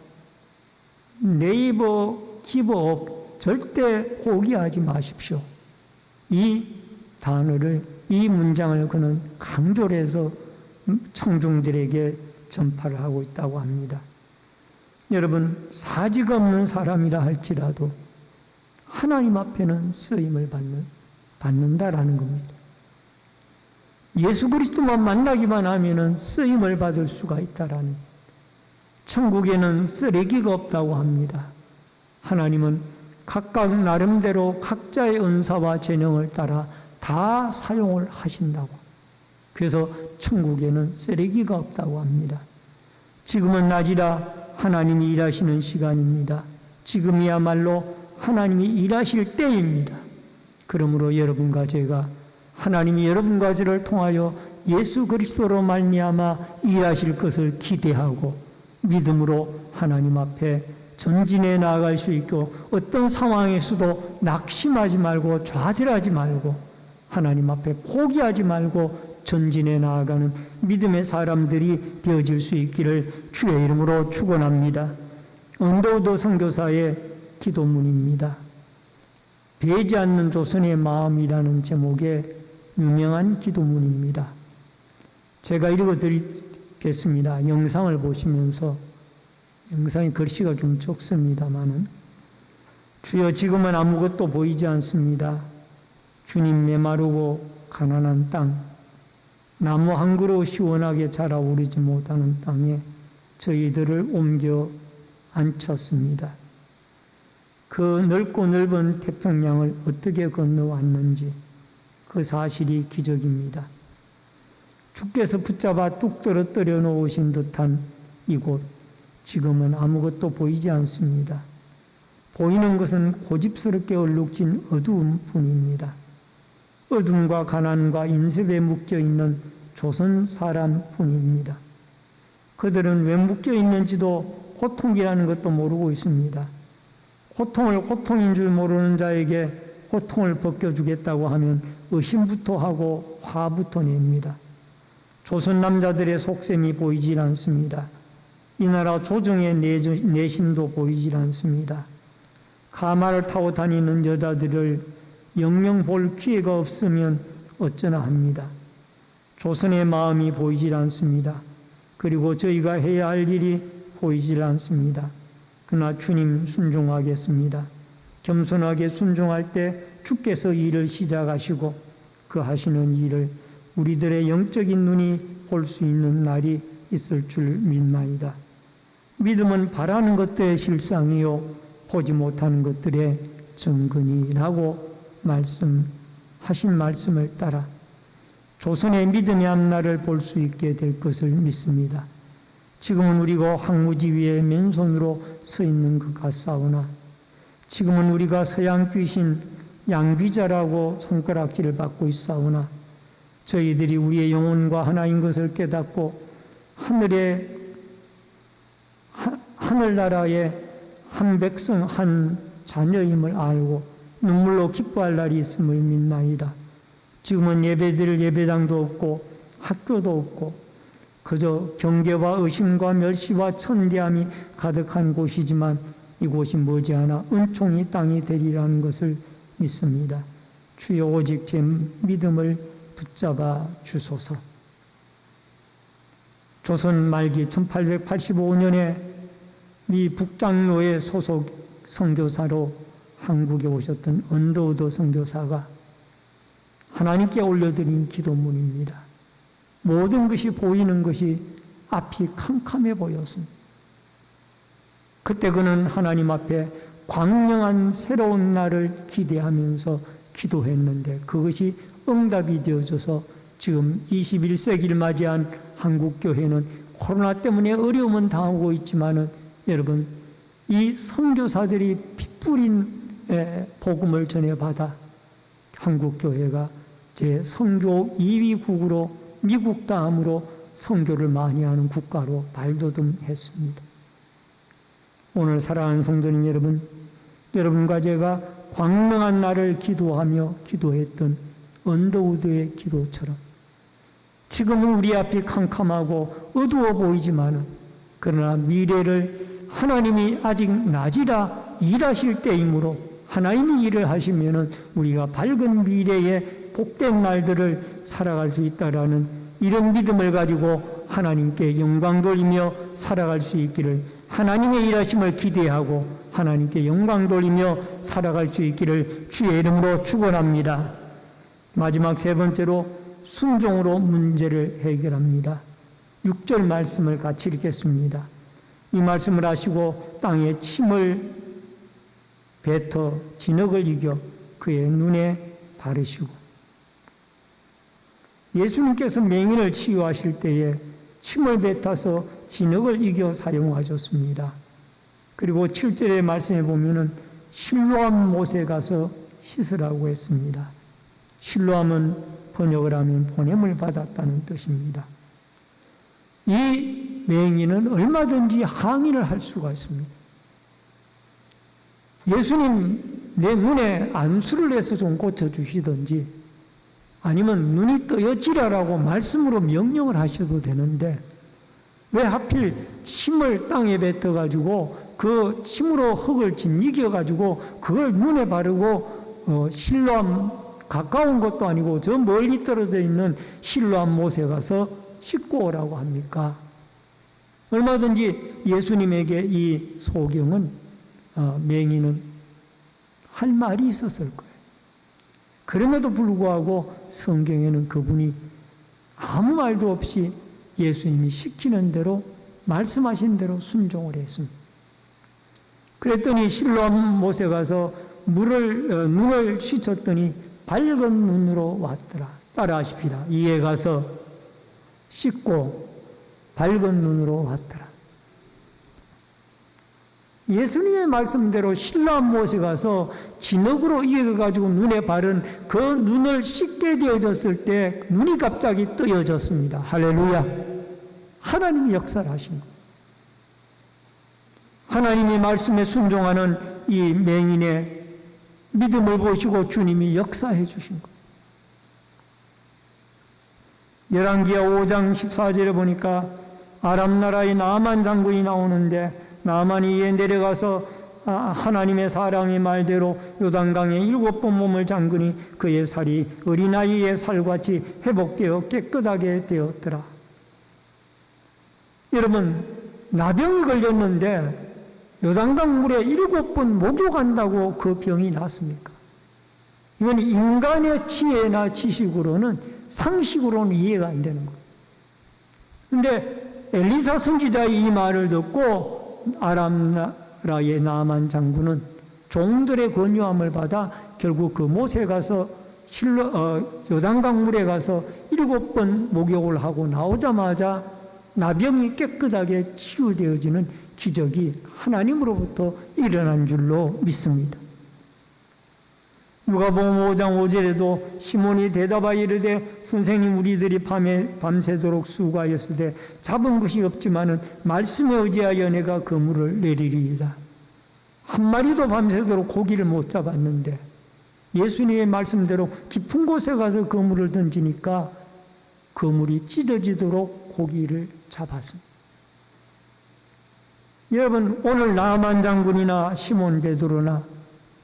네이버 기브업, 절대 포기하지 마십시오. 이 단어를, 이 문장을 그는 강조를 해서 청중들에게 전파를 하고 있다고 합니다. 여러분, 사지가 없는 사람이라 할지라도 하나님 앞에는 쓰임을 받는다라는 겁니다. 예수 그리스도만 만나기만 하면은 쓰임을 받을 수가 있다라는, 천국에는 쓰레기가 없다고 합니다. 하나님은 각각 나름대로 각자의 은사와 재능을 따라 다 사용을 하신다고. 그래서 천국에는 쓰레기가 없다고 합니다. 지금은 낮이라 하나님이 일하시는 시간입니다. 지금이야말로 하나님이 일하실 때입니다. 그러므로 여러분과 제가 하나님이 여러분과 저를 통하여 예수 그리스도로 말미암아 일하실 것을 기대하고 믿음으로 하나님 앞에 전진해 나아갈 수 있고, 어떤 상황에서도 낙심하지 말고 좌절하지 말고 하나님 앞에 포기하지 말고 전진해 나아가는 믿음의 사람들이 되어질 수 있기를 주의 이름으로 축원합니다. 언더우드 선교사의 기도문입니다. 배지 않는 조선의 마음이라는 제목의 유명한 기도문입니다. 제가 읽어드리겠습니다. 영상을 보시면서, 영상의 글씨가 좀 적습니다마는, 주여, 지금은 아무것도 보이지 않습니다. 주님, 메마르고 가난한 땅, 나무 한 그루 시원하게 자라오르지 못하는 땅에 저희들을 옮겨 앉혔습니다. 그 넓고 넓은 태평양을 어떻게 건너왔는지 그 사실이 기적입니다. 주께서 붙잡아 뚝 떨어뜨려 놓으신 듯한 이곳, 지금은 아무것도 보이지 않습니다. 보이는 것은 고집스럽게 얼룩진 어두움 뿐입니다. 어둠과 가난과 인습에 묶여있는 조선 사람 뿐입니다. 그들은 왜 묶여있는지도 고통이라는 것도 모르고 있습니다. 고통을 고통인 줄 모르는 자에게 고통을 벗겨주겠다고 하면 의심부터 하고 화부터 냅니다. 조선 남자들의 속셈이 보이질 않습니다. 이 나라 조정의 내심도 보이질 않습니다. 가마를 타고 다니는 여자들을 영영 볼 기회가 없으면 어쩌나 합니다. 조선의 마음이 보이질 않습니다. 그리고 저희가 해야 할 일이 보이질 않습니다. 그러나 주님 순종하겠습니다. 겸손하게 순종할 때 주께서 일을 시작하시고 그 하시는 일을 우리들의 영적인 눈이 볼 수 있는 날이 있을 줄 믿나이다. 믿음은 바라는 것들의 실상이요 보지 못하는 것들의 증거니라고 말씀하신 말씀을 따라 조선의 믿음의 앞날을 볼 수 있게 될 것을 믿습니다. 지금은 우리가 황무지 위에 맨손으로 서 있는 것 같사오나, 지금은 우리가 서양 귀신 양귀자라고 손가락질을 받고 있사오나, 저희들이 우리의 영혼과 하나인 것을 깨닫고 하늘나라의 한 백성 한 자녀임을 알고 눈물로 기뻐할 날이 있음을 믿나이다. 지금은 예배드릴 예배당도 없고 학교도 없고 그저 경계와 의심과 멸시와 천대함이 가득한 곳이지만 이곳이 머지않아 은총이 땅이 되리라는 것을 믿습니다. 주여 오직 제 믿음을 붙잡아 주소서. 조선 말기 1885년에 미 북장로의 소속 선교사로 한국에 오셨던 언더우드 선교사가 하나님께 올려드린 기도문입니다. 모든 것이 보이는 것이 앞이 캄캄해 보였습니다. 그때 그는 하나님 앞에 광명한 새로운 날을 기대하면서 기도했는데 그것이 응답이 되어져서 지금 21세기를 맞이한 한국교회는 코로나 때문에 어려움은 당하고 있지만은 여러분 이 선교사들이 피 뿌린 복음을 전해받아 한국교회가 제 선교 2위국으로 미국 다음으로 선교를 많이 하는 국가로 발돋움했습니다. 오늘 사랑하는 성도님 여러분, 여러분과 제가 광명한 날을 기도하며 기도했던 언더우드의 기도처럼 지금은 우리 앞이 캄캄하고 어두워 보이지만은 그러나 미래를 하나님이 아직 낮이라 일하실 때이므로 하나님이 일을 하시면은 우리가 밝은 미래의 복된 날들을 살아갈 수 있다라는 이런 믿음을 가지고 하나님께 영광 돌리며 살아갈 수 있기를 하나님의 일하심을 기대하고 하나님께 영광 돌리며 살아갈 수 있기를 주의 이름으로 축원합니다. 마지막 세 번째로 순종으로 문제를 해결합니다. 6절 말씀을 같이 읽겠습니다. 이 말씀을 하시고 땅에 침을 뱉어 진흙을 이겨 그의 눈에 바르시고 예수님께서 맹인을 치유하실 때에 침을 뱉어서 진흙을 이겨 사용하셨습니다. 그리고 7절의 말씀에 보면은 실로암 못에 가서 씻으라고 했습니다. 실로암은 번역을 하면 보냄을 받았다는 뜻입니다. 이 맹인은 얼마든지 항의를 할 수가 있습니다. 예수님 내 눈에 안수를 해서 좀 고쳐주시든지 아니면 눈이 떠여지라라고 말씀으로 명령을 하셔도 되는데 왜 하필 침을 땅에 뱉어가지고 그 침으로 흙을 짓이겨가지고 그걸 눈에 바르고 실로암 가까운 것도 아니고 저 멀리 떨어져 있는 실로암 못에 가서 씻고 오라고 합니까? 얼마든지 예수님에게 이 소경은 맹인은 할 말이 있었을 거예요. 그럼에도 불구하고 성경에는 그분이 아무 말도 없이 예수님이 시키는 대로 말씀하신 대로 순종을 했습니다. 그랬더니 실로암 못에 가서 눈을 씻었더니 밝은 눈으로 왔더라. 따라하십시다. 이에 가서 씻고 밝은 눈으로 왔더라. 예수님의 말씀대로 실로암 못에 가서 진흙으로 이어가지고 눈에 바른 그 눈을 씻게 되어졌을 때 눈이 갑자기 뜨여졌습니다. 할렐루야. 하나님이 역사를 하신 것. 하나님의 말씀에 순종하는 이 맹인의 믿음을 보시고 주님이 역사해 주신 것. 열왕기하 5장 14절에 보니까 아람 나라의 나만 장군이 나오는데 나만이 이에 내려가서 하나님의 사람의 말대로 요단강에 7번 몸을 잠그니 그의 살이 어린아이의 살같이 회복되어 깨끗하게 되었더라. 여러분, 나병이 걸렸는데 요단강 물에 7번 목욕한다고 그 병이 낫습니까? 이건 인간의 지혜나 지식으로는 상식으로는 이해가 안 되는 거예요. 그런데 엘리사 선지자의 이 말을 듣고 아람 나라의 나만 장군은 종들의 권유함을 받아 결국 그 못에 가서 요단강 물에 가서 7번 목욕을 하고 나오자마자 나병이 깨끗하게 치유되어지는 기적이 하나님으로부터 일어난 줄로 믿습니다. 누가복음 5장 5절에도 시몬이 대답하여 이르되 선생님 우리들이 밤새도록 수고하였으되 잡은 것이 없지만은 말씀에 의지하여 내가 그물을 내리리이다. 한 마리도 밤새도록 고기를 못 잡았는데 예수님의 말씀대로 깊은 곳에 가서 그물을 던지니까 그물이 찢어지도록 고기를 잡았습니다. 여러분, 오늘 나만 장군이나 시몬 베드로나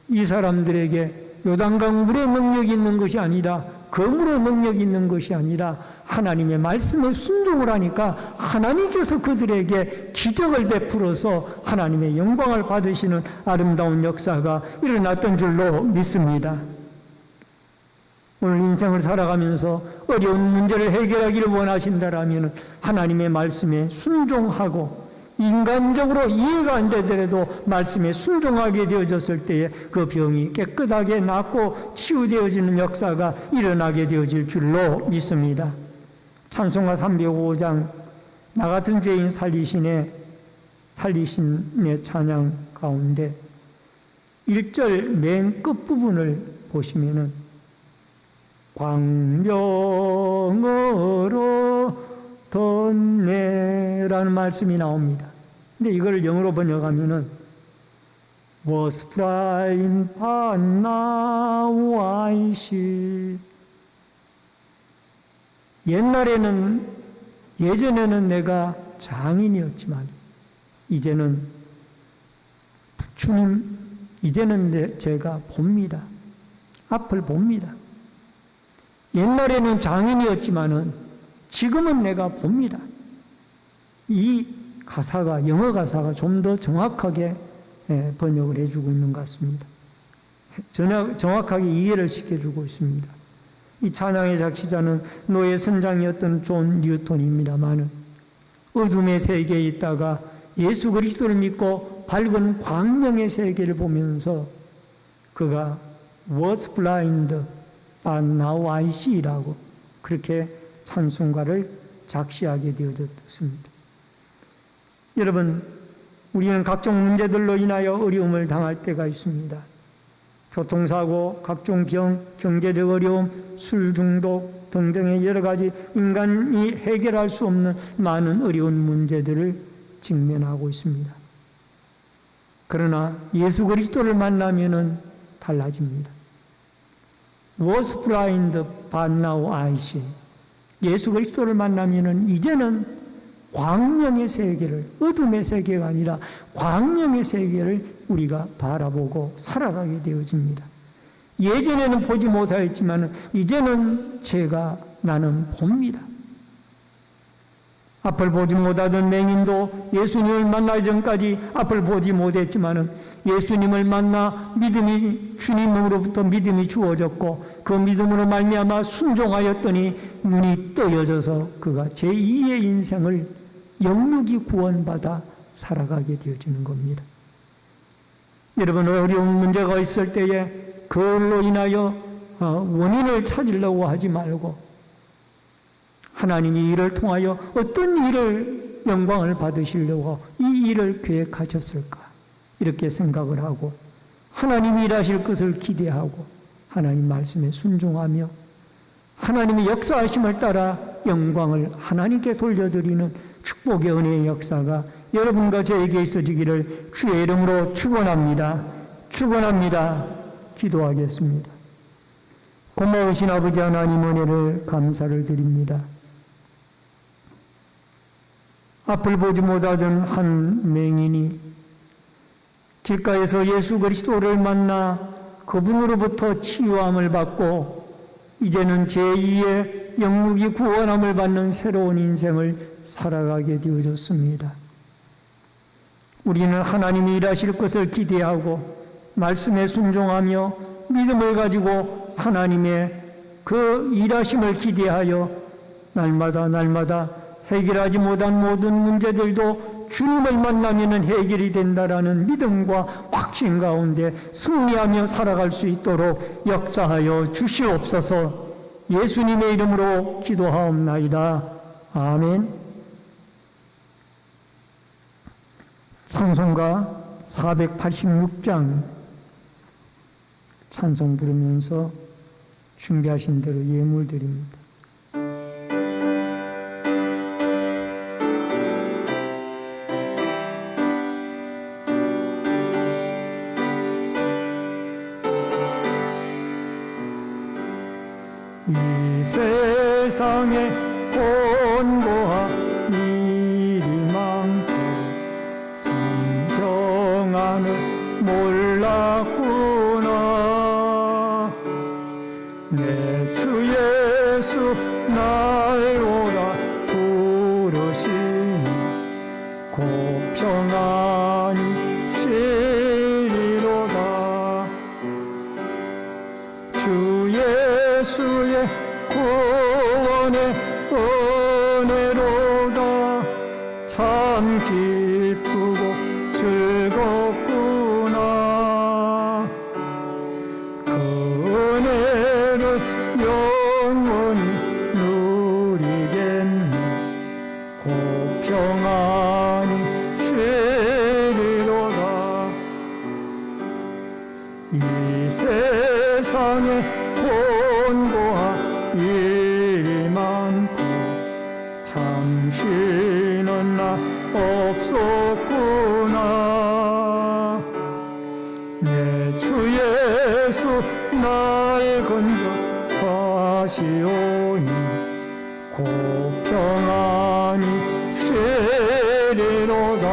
이 사람들에게 요단강 물의 능력이 있는 것이 아니라 그물의 능력이 있는 것이 아니라 하나님의 말씀에 순종을 하니까 하나님께서 그들에게 기적을 베풀어서 하나님의 영광을 받으시는 아름다운 역사가 일어났던 줄로 믿습니다. 오늘 인생을 살아가면서 어려운 문제를 해결하기를 원하신다라면 하나님의 말씀에 순종하고 인간적으로 이해가 안 되더라도 말씀에 순종하게 되어졌을 때에 그 병이 깨끗하게 낫고 치유되어지는 역사가 일어나게 되어질 줄로 믿습니다. 찬송가 305장 나 같은 죄인 살리신의 찬양 가운데 1절 맨 끝부분을 보시면은 광명으로 덧내라는 말씀이 나옵니다. 근데 이걸 영어로 번역하면은 was flying but now I see. 예전에는 내가 장인이었지만 이제는 주님, 이제는 제가 봅니다. 앞을 봅니다. 옛날에는 장인이었지만은 지금은 내가 봅니다. 이 가사가, 영어 가사가 좀 더 정확하게 번역을 해주고 있는 것 같습니다. 정확하게 이해를 시켜주고 있습니다. 이 찬양의 작시자는 노예 선장이었던 존 뉴턴입니다만은 어둠의 세계에 있다가 예수 그리스도를 믿고 밝은 광명의 세계를 보면서 그가 was blind but now I see라고 그렇게 찬송가를 작시하게 되어졌습니다. 여러분, 우리는 각종 문제들로 인하여 어려움을 당할 때가 있습니다. 교통사고, 각종 병, 경제적 어려움, 술 중독 등등의 여러 가지 인간이 해결할 수 없는 많은 어려운 문제들을 직면하고 있습니다. 그러나 예수 그리스도를 만나면은 달라집니다. Was blind but now I see. 예수 그리스도를 만나면은 이제는 광명의 세계를, 어둠의 세계가 아니라 광명의 세계를 우리가 바라보고 살아가게 되어집니다. 예전에는 보지 못하였지만 이제는 나는 봅니다. 앞을 보지 못하던 맹인도 예수님을 만나기 전까지 앞을 보지 못했지만 예수님을 만나 주님으로부터 믿음이 주어졌고 그 믿음으로 말미암아 순종하였더니 눈이 떠여져서 그가 제2의 인생을 영육이 구원받아 살아가게 되어지는 겁니다. 여러분, 어려운 문제가 있을 때에 그걸로 인하여 원인을 찾으려고 하지 말고 하나님이 이를 통하여 어떤 일을 영광을 받으시려고 이 일을 계획하셨을까 이렇게 생각을 하고 하나님이 일하실 것을 기대하고 하나님 말씀에 순종하며 하나님의 역사하심을 따라 영광을 하나님께 돌려드리는 축복의 은혜의 역사가 여러분과 저에게 있어지기를 주의 이름으로 축원합니다. 축원합니다. 기도하겠습니다. 고마우신 아버지 하나님 은혜를 감사를 드립니다. 앞을 보지 못하던 한 맹인이 길가에서 예수 그리스도를 만나 그분으로부터 치유함을 받고 이제는 제2의 영육이 구원함을 받는 새로운 인생을 살아가게 되어졌습니다. 우리는 하나님이 일하실 것을 기대하고 말씀에 순종하며 믿음을 가지고 하나님의 그 일하심을 기대하여 날마다 해결하지 못한 모든 문제들도 주님을 만나면 해결이 된다라는 믿음과 확신 가운데 승리하며 살아갈 수 있도록 역사하여 주시옵소서. 예수님의 이름으로 기도하옵나이다. 아멘. 찬송가 486장 찬송 부르면서 준비하신 대로 예물 드립니다. 이 세상에 곤고한 일이 많고 참 평안을 몰랐구나. 내 주 예수 날 오라 부르시니 곧 평안이 쉬리로다. 주 예수의 구원의 은혜로다. 참 기쁘고 즐겁구나. 그 은혜를 영원히 누리겠네. 곧 평안히 쉬리로다. 이 세상에 곤고한 일이 많고 참 쉬는 날 없었구나. 내 주 예수 날 건져가시오니 곧 평안히 쉬리로다.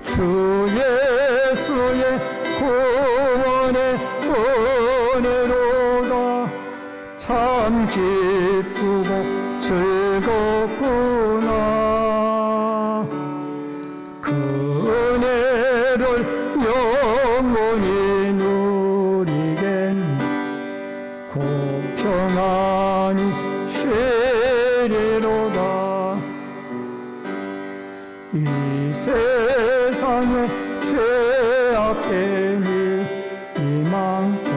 주 예수의 구원의 은혜로다. 참 기쁘고 즐겁구나. 그 은혜를 영원히 누리겠네. 곧 평안히 쉬리로다. 이 세상에 죄악된 일이 많고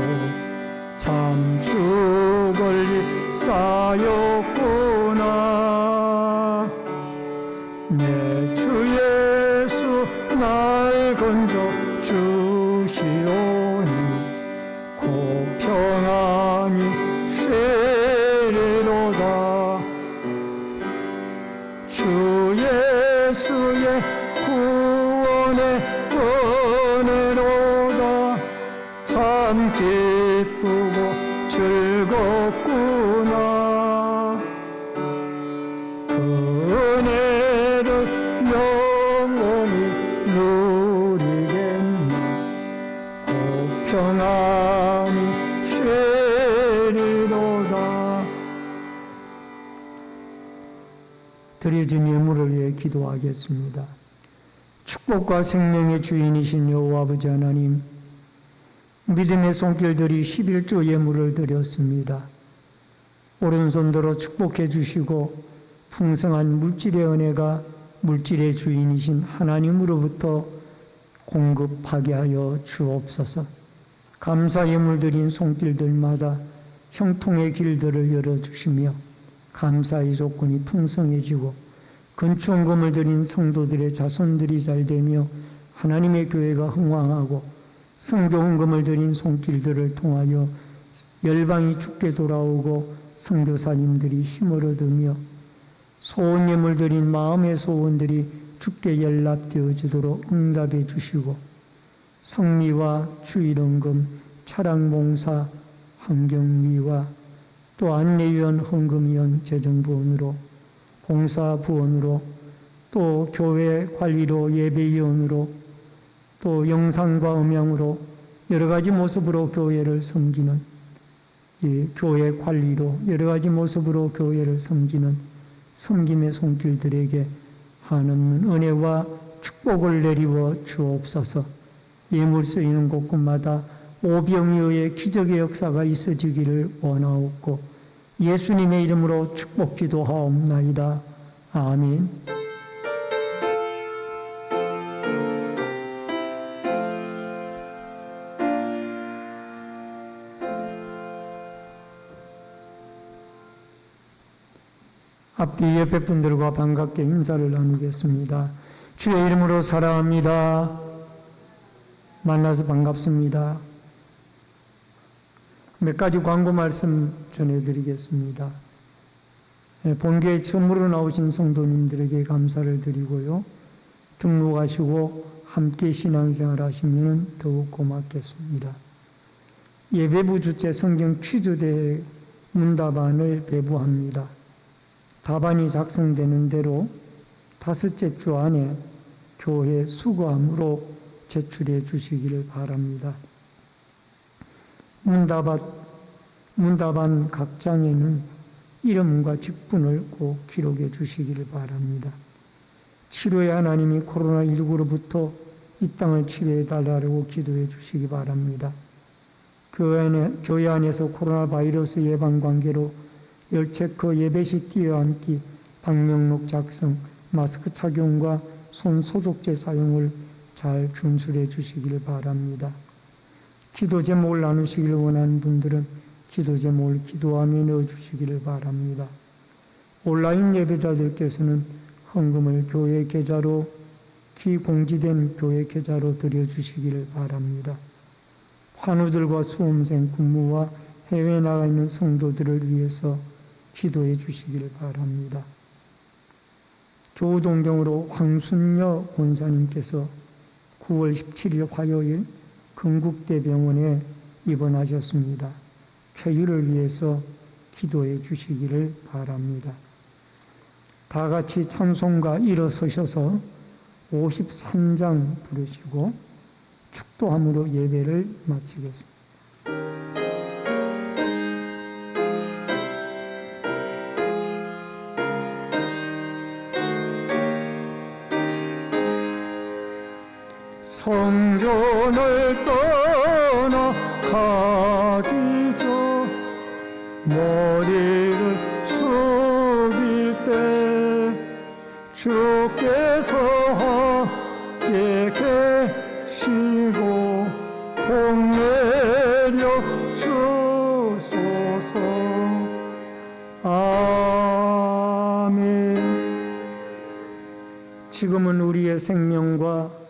참 죽을 일 쌓였구나. 내 주 예수 날 건져 주시오니 곧 평안히 쉬리로다. 주 예수의 구원의 은혜로다. 참 기쁘고 즐겁구나. 그 은혜를 영원히 누리겠네. 곧 평안히 쉬리로다. 드려진 예물을 위해 기도하겠습니다. 축복과 생명의 주인이신 여호와 아버지 하나님, 믿음의 손길들이 11조 예물을 드렸습니다. 오른손들어 축복해 주시고 풍성한 물질의 은혜가 물질의 주인이신 하나님으로부터 공급하게 하여 주옵소서. 감사 예물 드린 손길들마다 형통의 길들을 열어주시며 감사의 조건이 풍성해지고 건축원금을 드린 성도들의 자손들이 잘되며 하나님의 교회가 흥왕하고 성교헌금을 드린 손길들을 통하여 열방이 주께 돌아오고 선교사님들이 힘을 얻으며 소원예물 드린 마음의 소원들이 주께 연락되어지도록 응답해 주시고 성미와 주일헌금, 차량봉사, 환경미화, 또 안내위원 헌금위원 재정부원으로, 봉사부원으로, 또 교회 관리로 예배위원으로, 또 영상과 음향으로 여러 가지 모습으로 교회를 섬기는, 이 교회 관리로 여러 가지 모습으로 교회를 섬기는 섬김의 손길들에게 한없는 은혜와 축복을 내리워 주옵소서. 예물 쓰이는 곳곳마다 오병이어의 기적의 역사가 있어지기를 원하옵고 예수님의 이름으로 축복 기도하옵나이다. 아멘. 앞뒤 옆에 분들과 반갑게 인사를 나누겠습니다. 주의 이름으로 사랑합니다. 만나서 반갑습니다. 몇 가지 광고 말씀 전해드리겠습니다. 본교에 처음으로 나오신 성도님들에게 감사를 드리고요. 등록하시고 함께 신앙생활 하시면 더욱 고맙겠습니다. 예배부 주제 성경 퀴즈대회 문답안을 배부합니다. 답안이 작성되는 대로 5째 주 안에 교회 수거함으로 제출해 주시기를 바랍니다. 문답안 각 장에는 이름과 직분을 꼭 기록해 주시기를 바랍니다. 치료의 하나님이 코로나19로부터 이 땅을 치료해 달라고 기도해 주시기 바랍니다. 교회 안에서 코로나 바이러스 예방 관계로 열체크 예배시 뛰어앉기, 방명록 작성, 마스크 착용과 손 소독제 사용을 잘 준수해 주시기를 바랍니다. 기도 제목을 나누시기를 원하는 분들은 기도 제목을 기도함에 넣어주시기를 바랍니다. 온라인 예배자들께서는 헌금을 교회 계좌로, 기공지된 교회 계좌로 드려주시기를 바랍니다. 환우들과 수험생, 군무와 해외에 나가 있는 성도들을 위해서 기도해 주시기를 바랍니다. 교우동경으로 황순여 권사님께서 9월 17일 화요일 건국대병원에 입원하셨습니다. 쾌유를 위해서 기도해 주시기를 바랍니다. 다 같이 찬송가 일어서셔서 53장 부르시고 축도함으로 예배를 마치겠습니다. 성전을 떠나 가기 전 머리를 숙일 때 주께서 함께 계시고 복 내려 주소서. 아멘. 지금은 우리의 생명과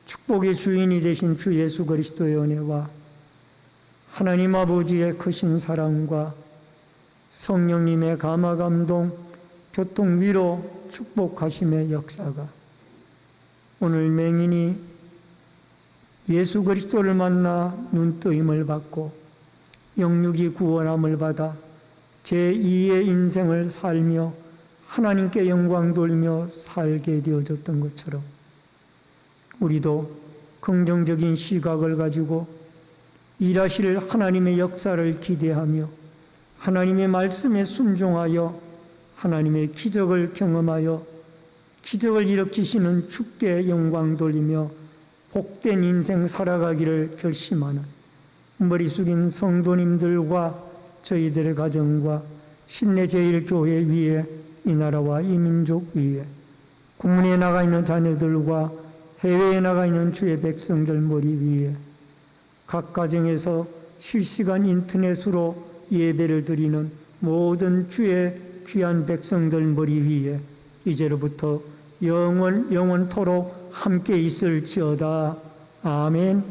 축복의 주인이 되신 주 예수 그리스도의 은혜와 하나님 아버지의 크신 사랑과 성령님의 감화 감동, 교통 위로 축복하심의 역사가 오늘 맹인이 예수 그리스도를 만나 눈뜨임을 받고 영육이 구원함을 받아 제2의 인생을 살며 하나님께 영광 돌리며 살게 되어졌던 것처럼 우리도 긍정적인 시각을 가지고 일하실 하나님의 역사를 기대하며 하나님의 말씀에 순종하여 하나님의 기적을 경험하여 기적을 일으키시는 주께 영광 돌리며 복된 인생 살아가기를 결심하는 머리 숙인 성도님들과 저희들의 가정과 신내제일교회 위에 이 나라와 이 민족 위에 국문에 나가 있는 자녀들과 해외에 나가 있는 주의 백성들 머리 위에 각 가정에서 실시간 인터넷으로 예배를 드리는 모든 주의 귀한 백성들 머리 위에 이제로부터 영원토록 함께 있을지어다. 아멘.